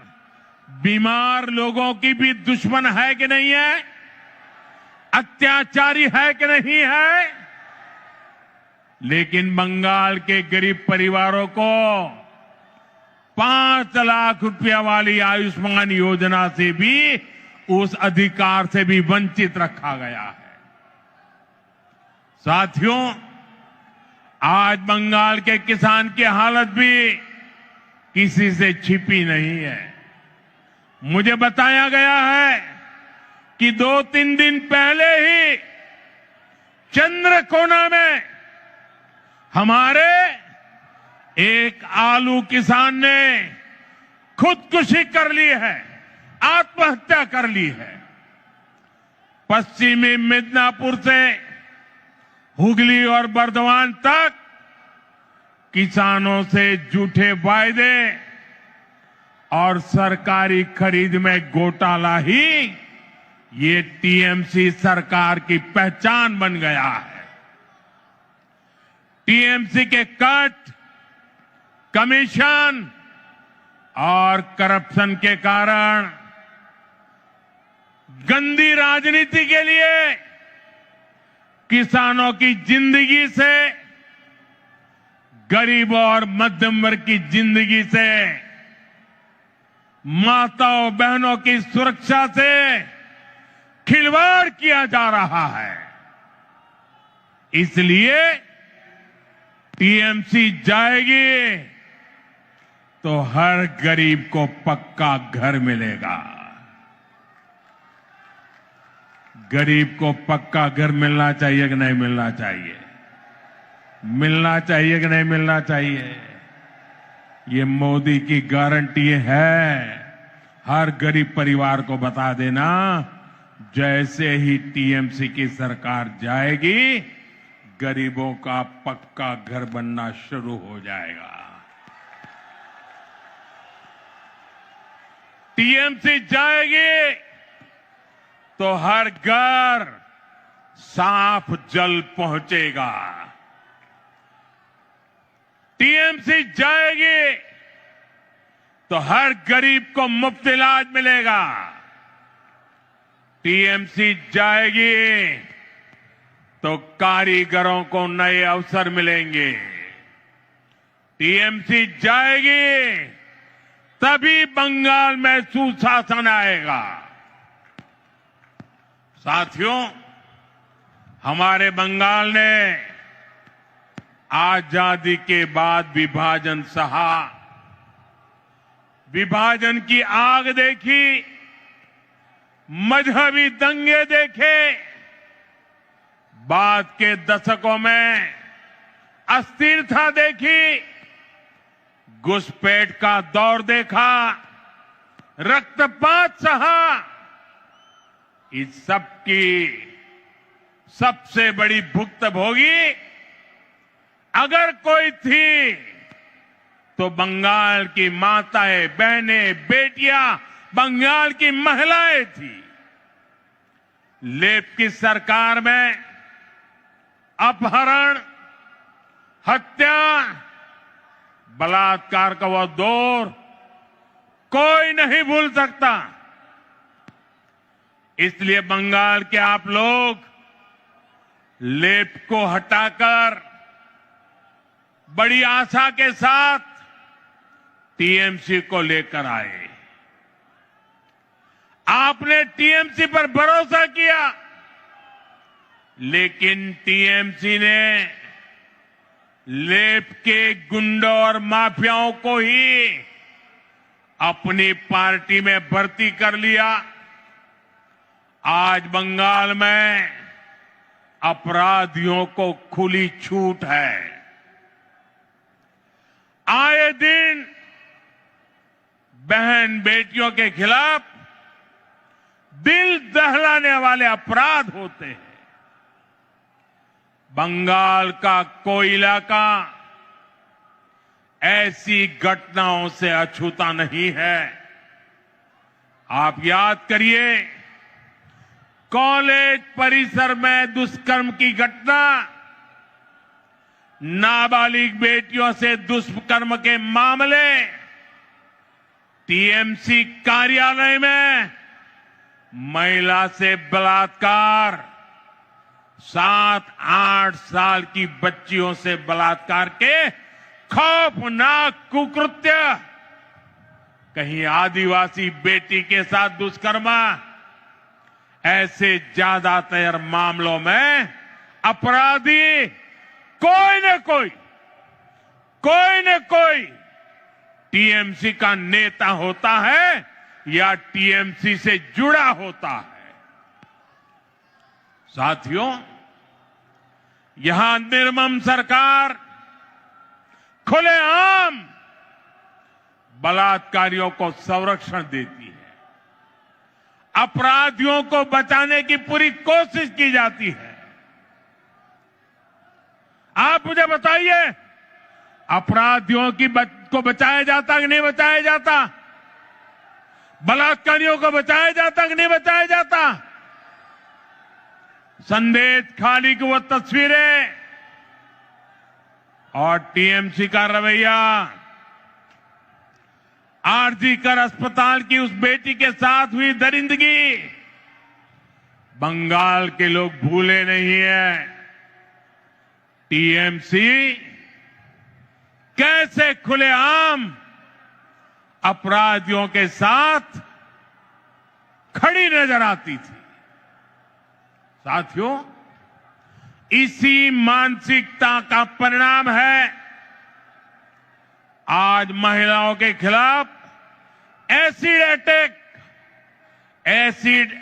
बीमार लोगों की भी दुश्मन है कि नहीं है? अत्याचारी है कि नहीं है? लेकिन बंगाल के गरीब परिवारों को 5 लाख रुपया वाली आयुष्मान योजना से भी, उस अधिकार से भी वंचित रखा गया है। साथियों, आज बंगाल के किसान की हालत भी किसी से छिपी नहीं है। मुझे बताया गया है कि 2-3 दिन पहले ही चंद्रकोना में हमारे एक आलू किसान ने खुदकुशी कर ली है। आत्महत्या कर ली है। पश्चिमी मिदनापुर से हुगली और बर्दवान तक किसानों से झूठे वायदे और सरकारी खरीद में घोटाला ही ये टीएमसी सरकार की पहचान बन गया है। टीएमसी के कट, कमीशन और करप्शन के कारण गंदी राजनीति के लिए किसानों की जिंदगी से, गरीबों और मध्यम वर्ग की जिंदगी से, माताओं बहनों की सुरक्षा से खिलवाड़ किया जा रहा है। इसलिए टीएमसी जाएगी तो हर गरीब को पक्का घर मिलेगा। गरीब को पक्का घर मिलना चाहिए कि नहीं मिलना चाहिए? मिलना चाहिए कि नहीं मिलना चाहिए? ये मोदी की गारंटी है। हर गरीब परिवार को बता देना, जैसे ही टीएमसी की सरकार जाएगी, गरीबों का पक्का घर बनना शुरू हो जाएगा। टीएमसी जाएगी तो हर घर साफ जल पहुंचेगा। टीएमसी जाएगी तो हर गरीब को मुफ्त इलाज मिलेगा। टीएमसी जाएगी तो कारीगरों को नए अवसर मिलेंगे। टीएमसी जाएगी तभी बंगाल में सुशासन आएगा। साथियों, हमारे बंगाल ने आजादी के बाद विभाजन सहा, विभाजन की आग देखी, मजहबी दंगे देखे, बाद के दशकों में अस्थिरता देखी, घुसपैठ का दौर देखा, रक्तपात सहा। इस सब की सबसे बड़ी भुक्तभोगी अगर कोई थी तो बंगाल की माताएं, बहनें, बेटियां, बंगाल की महिलाएं थी। लेफ्ट की सरकार में अपहरण, हत्या, बलात्कार का वह दौर कोई नहीं भूल सकता। इसलिए बंगाल के आप लोग लेफ्ट को हटाकर बड़ी आशा के साथ टीएमसी को लेकर आए। आपने टीएमसी पर भरोसा किया, लेकिन टीएमसी ने लेफ्ट के गुंडों और माफियाओं को ही अपनी पार्टी में भर्ती कर लिया। आज बंगाल में अपराधियों को खुली छूट है। आए दिन बहन बेटियों के खिलाफ दिल दहलाने वाले अपराध होते हैं। बंगाल का कोई इलाका ऐसी घटनाओं से अछूता नहीं है। आप याद करिए, कॉलेज परिसर में दुष्कर्म की घटना, नाबालिग बेटियों से दुष्कर्म के मामले, टीएमसी कार्यालय में महिला से बलात्कार, 7-8 साल की बच्चियों से बलात्कार के खौफनाक कुकृत्य, कहीं आदिवासी बेटी के साथ दुष्कर्म, ऐसे ज्यादातर मामलों में अपराधी कोई न कोई टीएमसी का नेता होता है या टीएमसी से जुड़ा होता है। साथियों, यहां निर्मम सरकार खुलेआम बलात्कारियों को संरक्षण देती है। अपराधियों को बचाने की पूरी कोशिश की जाती है। आप मुझे बताइए, अपराधियों को बचाया जाता कि नहीं बचाया जाता? बलात्कारियों को बचाया जाता कि नहीं बचाया जाता? संदेश खाली की वो तस्वीरें और टीएमसी का रवैया, आरजीकर अस्पताल की उस बेटी के साथ हुई दरिंदगी, बंगाल के लोग भूले नहीं हैं। टीएमसी कैसे खुलेआम अपराधियों के साथ खड़ी नजर आती थी। साथियों, इसी मानसिकता का परिणाम है आज महिलाओं के खिलाफ एसिड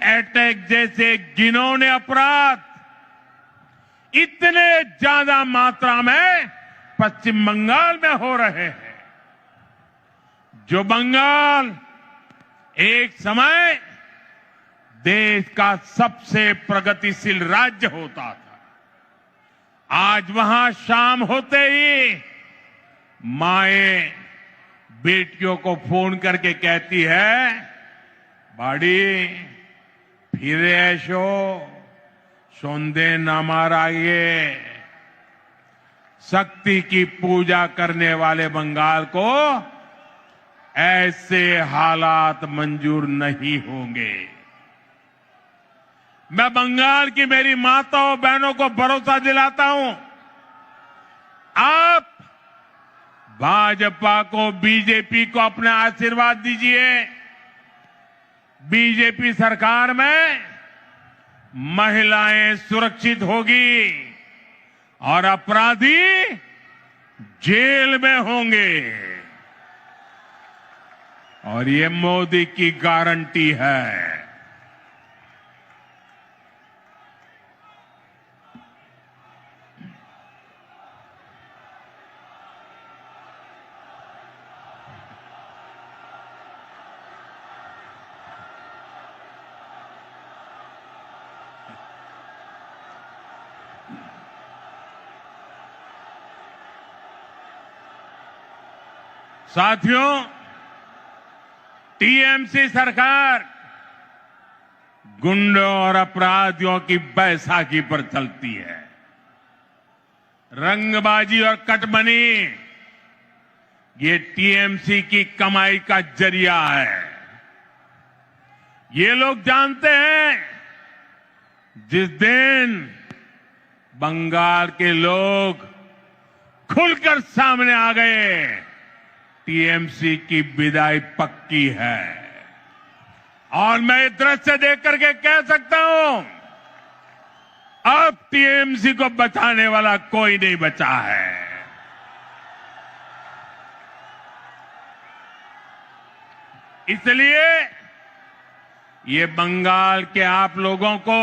अटैक जैसे घिनौने अपराध इतने ज्यादा मात्रा में पश्चिम बंगाल में हो रहे हैं। जो बंगाल एक समय देश का सबसे प्रगतिशील राज्य होता था, आज वहां शाम होते ही माएं बेटियों को फोन करके कहती है, बाड़ी फिरे ऐशो सौंदे न माराइए। शक्ति की पूजा करने वाले बंगाल को ऐसे हालात मंजूर नहीं होंगे। मैं बंगाल की मेरी माताओं बहनों को भरोसा दिलाता हूं, आप भाजपा को, बीजेपी को अपना आशीर्वाद दीजिए। बीजेपी सरकार में महिलाएं सुरक्षित होगी और अपराधी जेल में होंगे, और ये मोदी की गारंटी है। साथियों, टीएमसी सरकार गुंडों और अपराधियों की बैसाखी पर चलती है। रंगबाजी और कटमनी ये टीएमसी की कमाई का जरिया है। ये लोग जानते हैं, जिस दिन बंगाल के लोग खुलकर सामने आ गए, टीएमसी की विदाई पक्की है। और मैं ये दृश्य देख करके कह सकता हूं, अब टीएमसी को बचाने वाला कोई नहीं बचा है। इसलिए ये बंगाल के आप लोगों को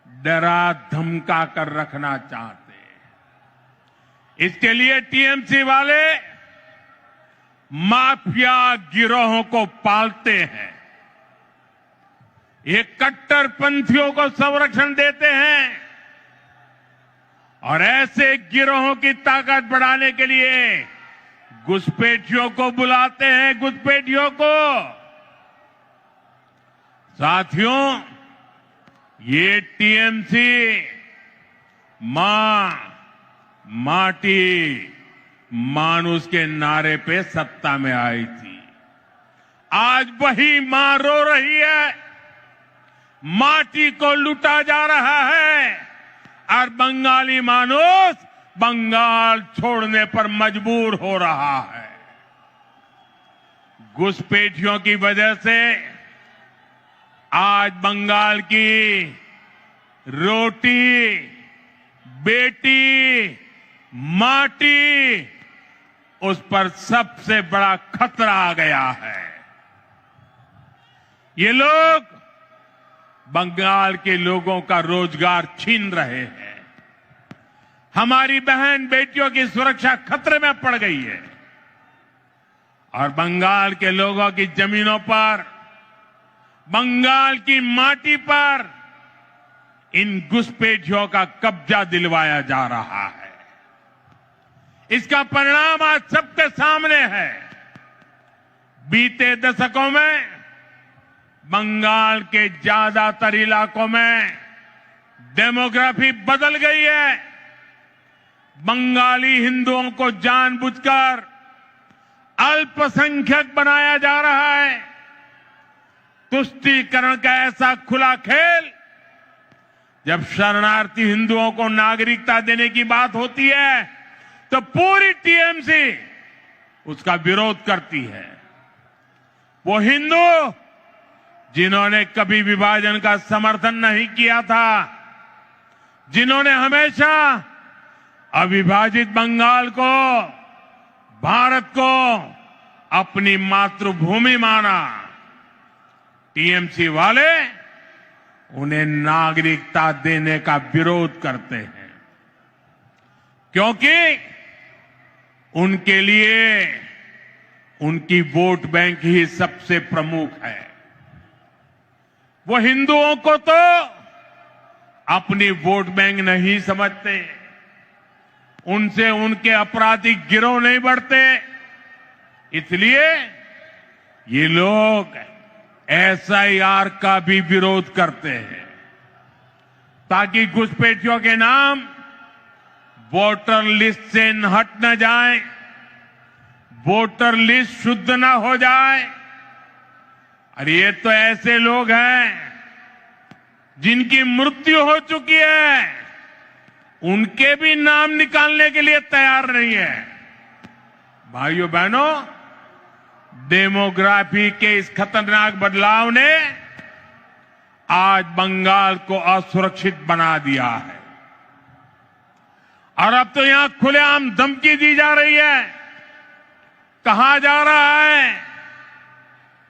डरा धमका कर रखना चाहते हैं। इसके लिए टीएमसी वाले माफिया गिरोहों को पालते हैं, ये कट्टरपंथियों को संरक्षण देते हैं और ऐसे गिरोहों की ताकत बढ़ाने के लिए घुसपैठियों को बुलाते हैं, घुसपैठियों को। साथियों, ये टीएमसी मां माटी मानुष के नारे पे सत्ता में आई थी। आज वही मां रो रही है, माटी को लूटा जा रहा है और बंगाली मानुष बंगाल छोड़ने पर मजबूर हो रहा है। घुसपैठियों की वजह से आज बंगाल की रोटी, बेटी, माटी, उस पर सबसे बड़ा खतरा आ गया है। ये लोग बंगाल के लोगों का रोजगार छीन रहे हैं। हमारी बहन बेटियों की सुरक्षा खतरे में पड़ गई है और बंगाल के लोगों की जमीनों पर बंगाल की माटी पर इन घुसपैठियों का कब्जा दिलवाया जा रहा है। इसका परिणाम आज सबके सामने है। बीते दशकों में बंगाल के ज्यादातर इलाकों में डेमोग्राफी बदल गई है। बंगाली हिंदुओं को जानबूझकर अल्पसंख्यक बनाया जा रहा है। तुष्टीकरण का ऐसा खुला खेल, जब शरणार्थी हिंदुओं को नागरिकता देने की बात होती है तो पूरी टीएमसी उसका विरोध करती है। वो हिंदू जिन्होंने कभी विभाजन का समर्थन नहीं किया था, जिन्होंने हमेशा अविभाजित बंगाल को, भारत को अपनी मातृभूमि माना, टीएमसी वाले उन्हें नागरिकता देने का विरोध करते हैं, क्योंकि उनके लिए उनकी वोट बैंक ही सबसे प्रमुख है। वो हिंदुओं को तो अपनी वोट बैंक नहीं समझते, उनसे उनके आपराधिक गिरोह नहीं बढ़ते, इसलिए ये लोग एसआईआर का भी विरोध करते हैं, ताकि घुसपैठियों के नाम वोटर लिस्ट से हट न जाए, वोटर लिस्ट शुद्ध न हो जाए। और ये तो ऐसे लोग हैं जिनकी मृत्यु हो चुकी है, उनके भी नाम निकालने के लिए तैयार नहीं है। भाइयों बहनों, डेमोग्राफी के इस खतरनाक बदलाव ने आज बंगाल को असुरक्षित बना दिया है। और अब तो यहां खुलेआम धमकी दी जा रही है। कहा जा रहा है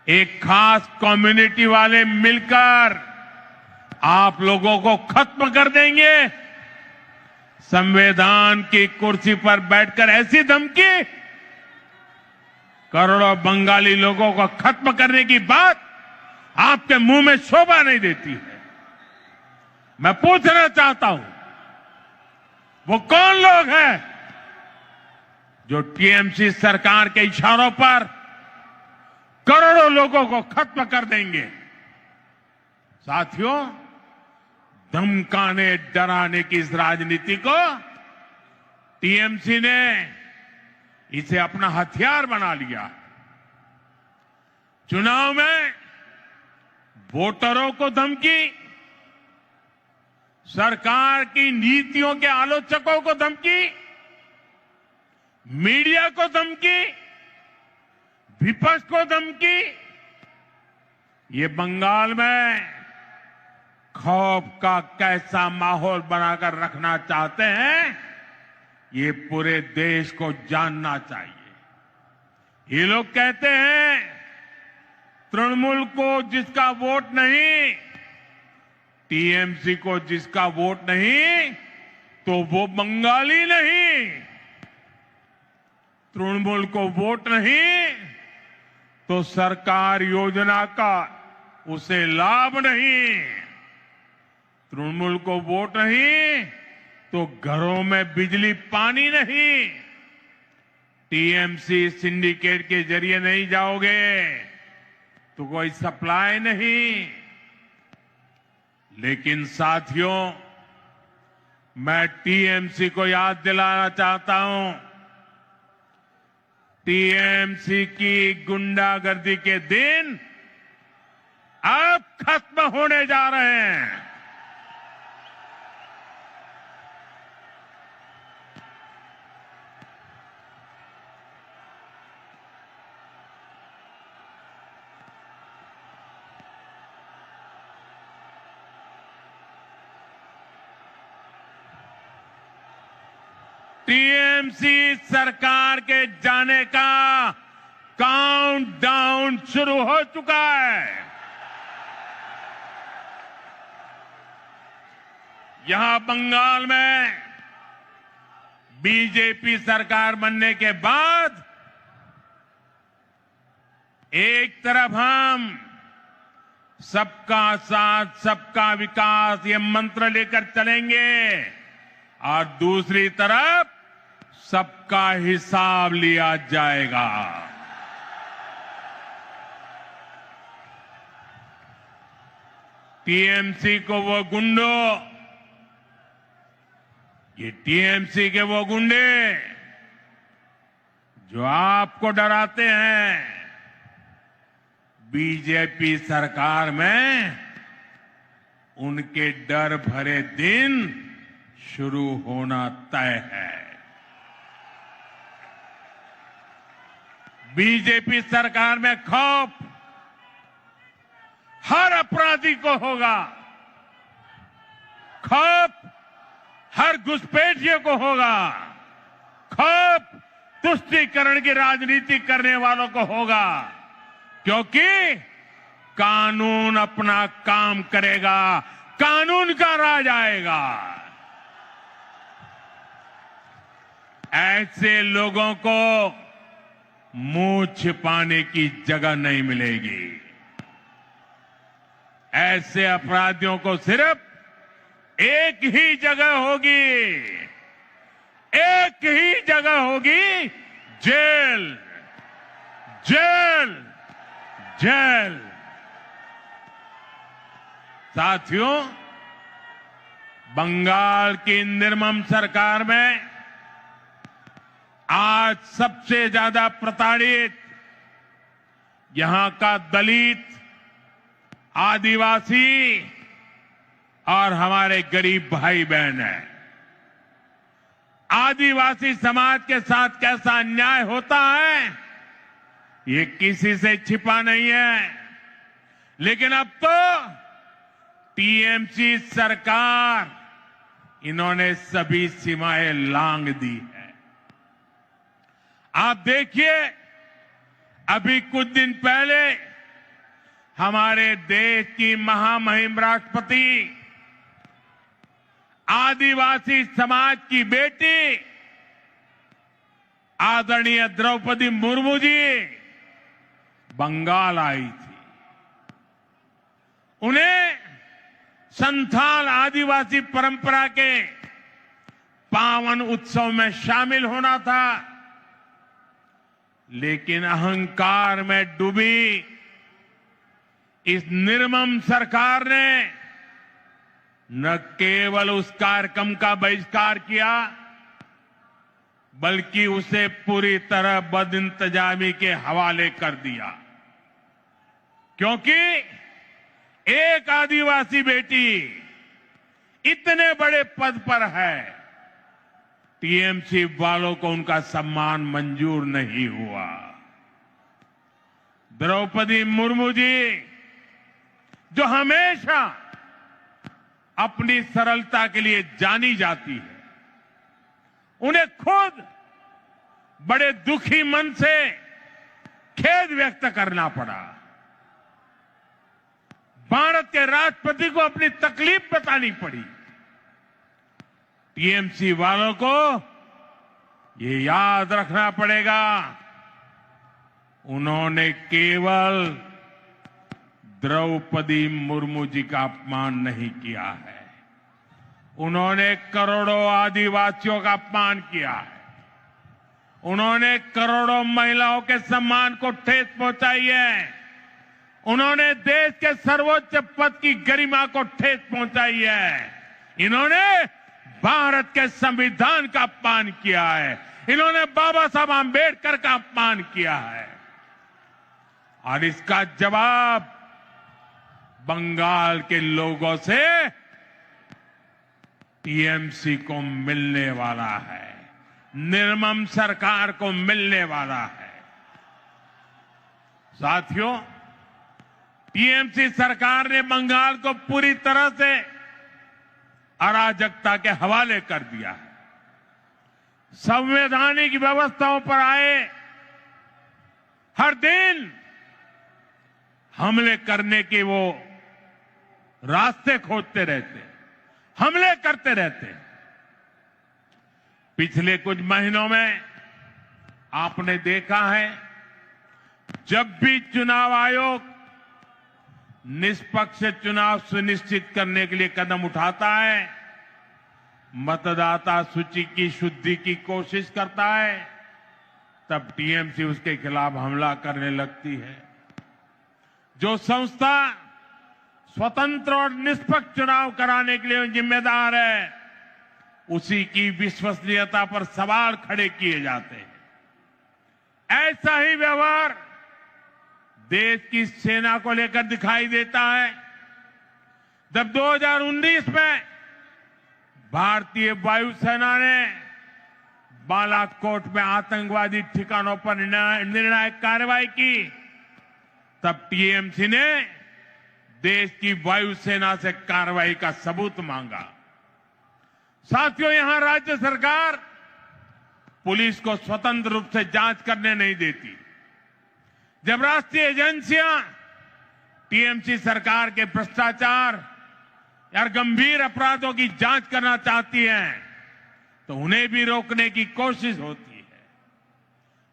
एक खास कम्युनिटी वाले मिलकर आप लोगों को खत्म कर देंगे। संविधान की कुर्सी पर बैठकर ऐसी धमकी, करोड़ों बंगाली लोगों को खत्म करने की बात आपके मुंह में शोभा नहीं देती है। मैं पूछना चाहता हूं, वो कौन लोग हैं जो टीएमसी सरकार के इशारों पर करोड़ों लोगों को खत्म कर देंगे? साथियों, धमकाने डराने की इस राजनीति को टीएमसी ने इसे अपना हथियार बना लिया। चुनाव में वोटरों को धमकी, सरकार की नीतियों के आलोचकों को धमकी, मीडिया को धमकी, विपक्ष को धमकी। ये बंगाल में खौफ का कैसा माहौल बनाकर रखना चाहते हैं, ये पूरे देश को जानना चाहिए। ये लोग कहते हैं तृणमूल को जिसका वोट नहीं, टीएमसी को जिसका वोट नहीं, तो वो बंगाली नहीं। तृणमूल को वोट नहीं तो सरकार योजना का उसे लाभ नहीं। तृणमूल को वोट नहीं तो घरों में बिजली पानी नहीं। टीएमसी सिंडिकेट के जरिए नहीं जाओगे तो कोई सप्लाई नहीं। लेकिन साथियों, मैं टीएमसी को याद दिलाना चाहता हूं, टीएमसी की गुंडागर्दी के दिन अब खत्म होने जा रहे हैं। टीएमसी सरकार के जाने का काउंटडाउन शुरू हो चुका है। यहां बंगाल में बीजेपी सरकार बनने के बाद एक तरफ हम सबका साथ सबका विकास ये मंत्र लेकर चलेंगे और दूसरी तरफ सबका हिसाब लिया जाएगा। टीएमसी को वो गुंडों, ये टीएमसी के वो गुंडे जो आपको डराते हैं, बीजेपी सरकार में उनके डर भरे दिन शुरू होना तय है। बीजेपी सरकार में खौफ हर अपराधी को होगा, खौफ हर घुसपैठियों को होगा, खौफ तुष्टीकरण की राजनीति करने वालों को होगा, क्योंकि कानून अपना काम करेगा, कानून का राज आएगा। ऐसे लोगों को मुंह छिपाने की जगह नहीं मिलेगी। ऐसे अपराधियों को सिर्फ एक ही जगह होगी, एक ही जगह होगी, जेल, जेल, जेल। साथियों, बंगाल की निर्मम सरकार में आज सबसे ज्यादा प्रताड़ित यहां का दलित, आदिवासी और हमारे गरीब भाई बहन हैं। आदिवासी समाज के साथ कैसा अन्याय होता है ये किसी से छिपा नहीं है, लेकिन अब तो टीएमसी सरकार इन्होंने सभी सीमाएं लांघ दी है। आप देखिए, अभी कुछ दिन पहले हमारे देश की महामहिम राष्ट्रपति आदिवासी समाज की बेटी आदरणीय द्रौपदी मुर्मू जी बंगाल आई थी। उन्हें संथाल आदिवासी परंपरा के पावन उत्सव में शामिल होना था, लेकिन अहंकार में डूबी इस निर्मम सरकार ने न केवल उस कार्यक्रम का बहिष्कार किया, बल्कि उसे पूरी तरह बदइंतजामी के हवाले कर दिया। क्योंकि एक आदिवासी बेटी इतने बड़े पद पर है, टीएमसी वालों को उनका सम्मान मंजूर नहीं हुआ। द्रौपदी मुर्मू जी जो हमेशा अपनी सरलता के लिए जानी जाती है, उन्हें खुद बड़े दुखी मन से खेद व्यक्त करना पड़ा। भारत के राष्ट्रपति को अपनी तकलीफ बतानी पड़ी। टीएमसी वालों को ये याद रखना पड़ेगा, उन्होंने केवल द्रौपदी मुर्मू जी का अपमान नहीं किया है, उन्होंने करोड़ों आदिवासियों का अपमान किया है, उन्होंने करोड़ों महिलाओं के सम्मान को ठेस पहुंचाई है, उन्होंने देश के सर्वोच्च पद की गरिमा को ठेस पहुंचाई है, इन्होंने भारत के संविधान का अपमान किया है, इन्होंने बाबा साहब आंबेडकर का अपमान किया है। और इसका जवाब बंगाल के लोगों से टीएमसी को मिलने वाला है, निर्मम सरकार को मिलने वाला है। साथियों, टीएमसी सरकार ने बंगाल को पूरी तरह से अराजकता के हवाले कर दिया है। संवैधानिक व्यवस्थाओं पर आए हर दिन हमले करने के वो रास्ते खोजते रहते, हमले करते रहते। पिछले कुछ महीनों में आपने देखा है, जब भी चुनाव आयोग निष्पक्ष चुनाव सुनिश्चित करने के लिए कदम उठाता है, मतदाता सूची की शुद्धि की कोशिश करता है, तब टीएमसी उसके खिलाफ हमला करने लगती है। जो संस्था स्वतंत्र और निष्पक्ष चुनाव कराने के लिए जिम्मेदार है, उसी की विश्वसनीयता पर सवाल खड़े किए जाते हैं। ऐसा ही व्यवहार देश की सेना को लेकर दिखाई देता है। जब 2019 में भारतीय वायुसेना ने बालाकोट में आतंकवादी ठिकानों पर निर्णायक कार्रवाई की, तब टीएमसी ने देश की वायुसेना से कार्रवाई का सबूत मांगा। साथियों, यहां राज्य सरकार पुलिस को स्वतंत्र रूप से जांच करने नहीं देती। जब राष्ट्रीय एजेंसियां टीएमसी सरकार के भ्रष्टाचार या गंभीर अपराधों की जांच करना चाहती हैं, तो उन्हें भी रोकने की कोशिश होती है।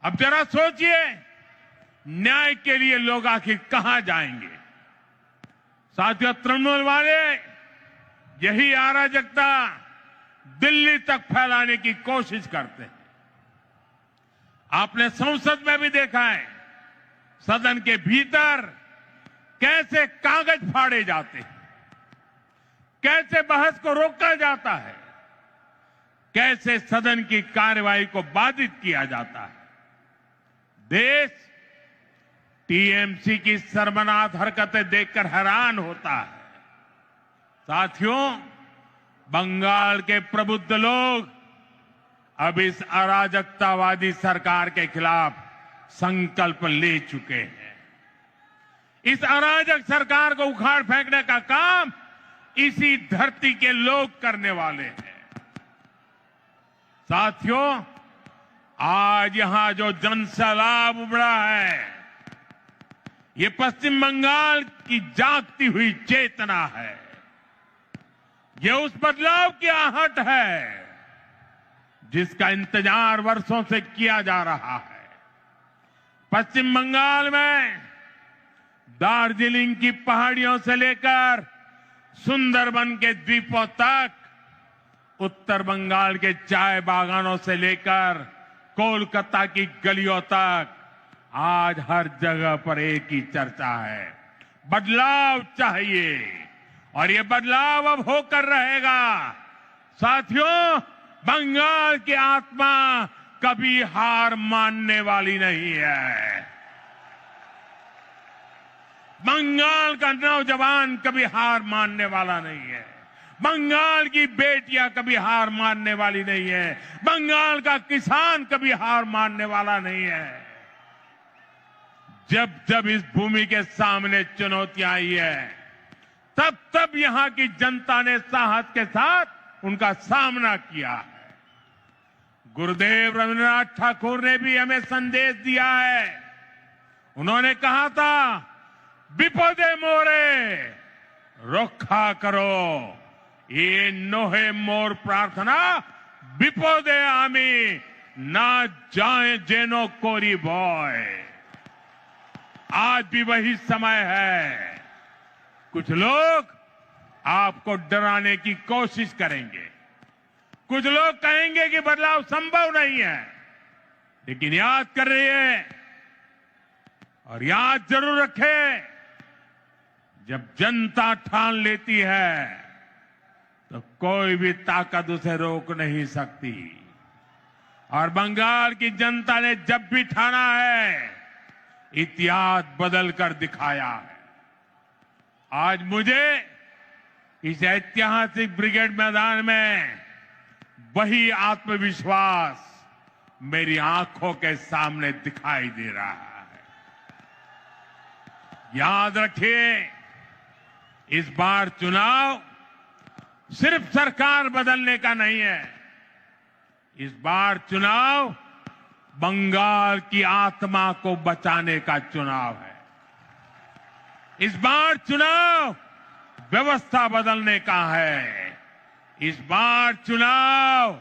अब जरा सोचिए, न्याय के लिए लोग आखिर कहां जाएंगे? साथियों, तृणमूल वाले यही अराजकता दिल्ली तक फैलाने की कोशिश करते हैं। आपने संसद में भी देखा है, सदन के भीतर कैसे कागज फाड़े जाते हैं, कैसे बहस को रोका जाता है, कैसे सदन की कार्यवाही को बाधित किया जाता है। देश टीएमसी की शर्मनाक हरकतें देखकर हैरान होता है। साथियों, बंगाल के प्रबुद्ध लोग अब इस अराजकतावादी सरकार के खिलाफ संकल्प ले चुके हैं। इस अराजक सरकार को उखाड़ फेंकने का काम इसी धरती के लोग करने वाले हैं। साथियों, आज यहां जो जनसैलाब उमड़ा है, ये पश्चिम बंगाल की जागती हुई चेतना है। ये उस बदलाव की आहट है जिसका इंतजार वर्षों से किया जा रहा है। पश्चिम बंगाल में दार्जिलिंग की पहाड़ियों से लेकर सुंदरबन के द्वीपों तक, उत्तर बंगाल के चाय बागानों से लेकर कोलकाता की गलियों तक, आज हर जगह पर एक ही चर्चा है, बदलाव चाहिए। और ये बदलाव अब होकर रहेगा। साथियों, बंगाल की आत्मा कभी हार मानने वाली नहीं है। बंगाल का नौजवान कभी हार मानने वाला नहीं है। बंगाल की बेटियां कभी हार मानने वाली नहीं है। बंगाल का किसान कभी हार मानने वाला नहीं है। जब जब इस भूमि के सामने चुनौतियां आई है, तब तब यहां की जनता ने साहस के साथ उनका सामना किया है। गुरुदेव रविन्द्रनाथ ठाकुर ने भी हमें संदेश दिया है। उन्होंने कहा था, विपदे मोरे रक्षा करो, ये नोहे मोर प्रार्थना विपदे आमी ना जाए जेनो कोरी बॉय। आज भी वही समय है। कुछ लोग आपको डराने की कोशिश करेंगे, कुछ लोग कहेंगे कि बदलाव संभव नहीं है, लेकिन याद कर रहिए और याद जरूर रखें, जब जनता ठान लेती है तो कोई भी ताकत उसे रोक नहीं सकती। और बंगाल की जनता ने जब भी ठाना है, इतिहास बदल कर दिखाया है। आज मुझे इस ऐतिहासिक ब्रिगेड मैदान में वही आत्मविश्वास मेरी आंखों के सामने दिखाई दे रहा है। याद रखिए, इस बार चुनाव सिर्फ सरकार बदलने का नहीं है। इस बार चुनाव बंगाल की आत्मा को बचाने का चुनाव है। इस बार चुनाव व्यवस्था बदलने का है। इस बार चुनाव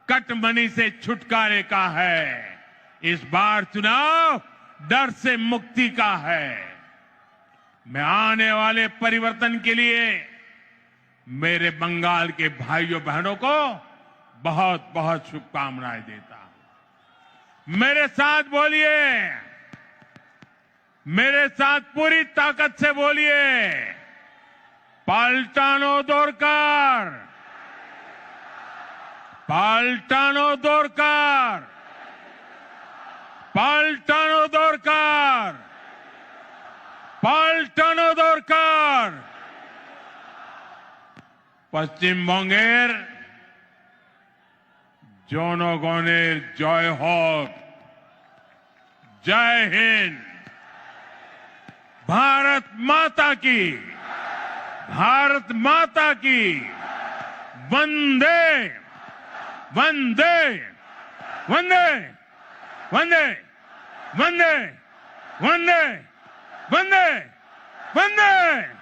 कटमनी से छुटकारे का है। इस बार चुनाव डर से मुक्ति का है। मैं आने वाले परिवर्तन के लिए मेरे बंगाल के भाइयों बहनों को बहुत बहुत शुभकामनाएं देता हूं। मेरे साथ बोलिए, मेरे साथ पूरी ताकत से बोलिए, पाल्टानो दोरकार, पाल्टानो दोरकार, पाल्टानो दोरकार, पाल्टानो दोरकार। पश्चिमबंगेर জনগণের জয় হোক। जय हिंद। भारत माता की, भारत माता की। वंदे वंदे वंदे वंदे वंदे वंदे वंदे वंदे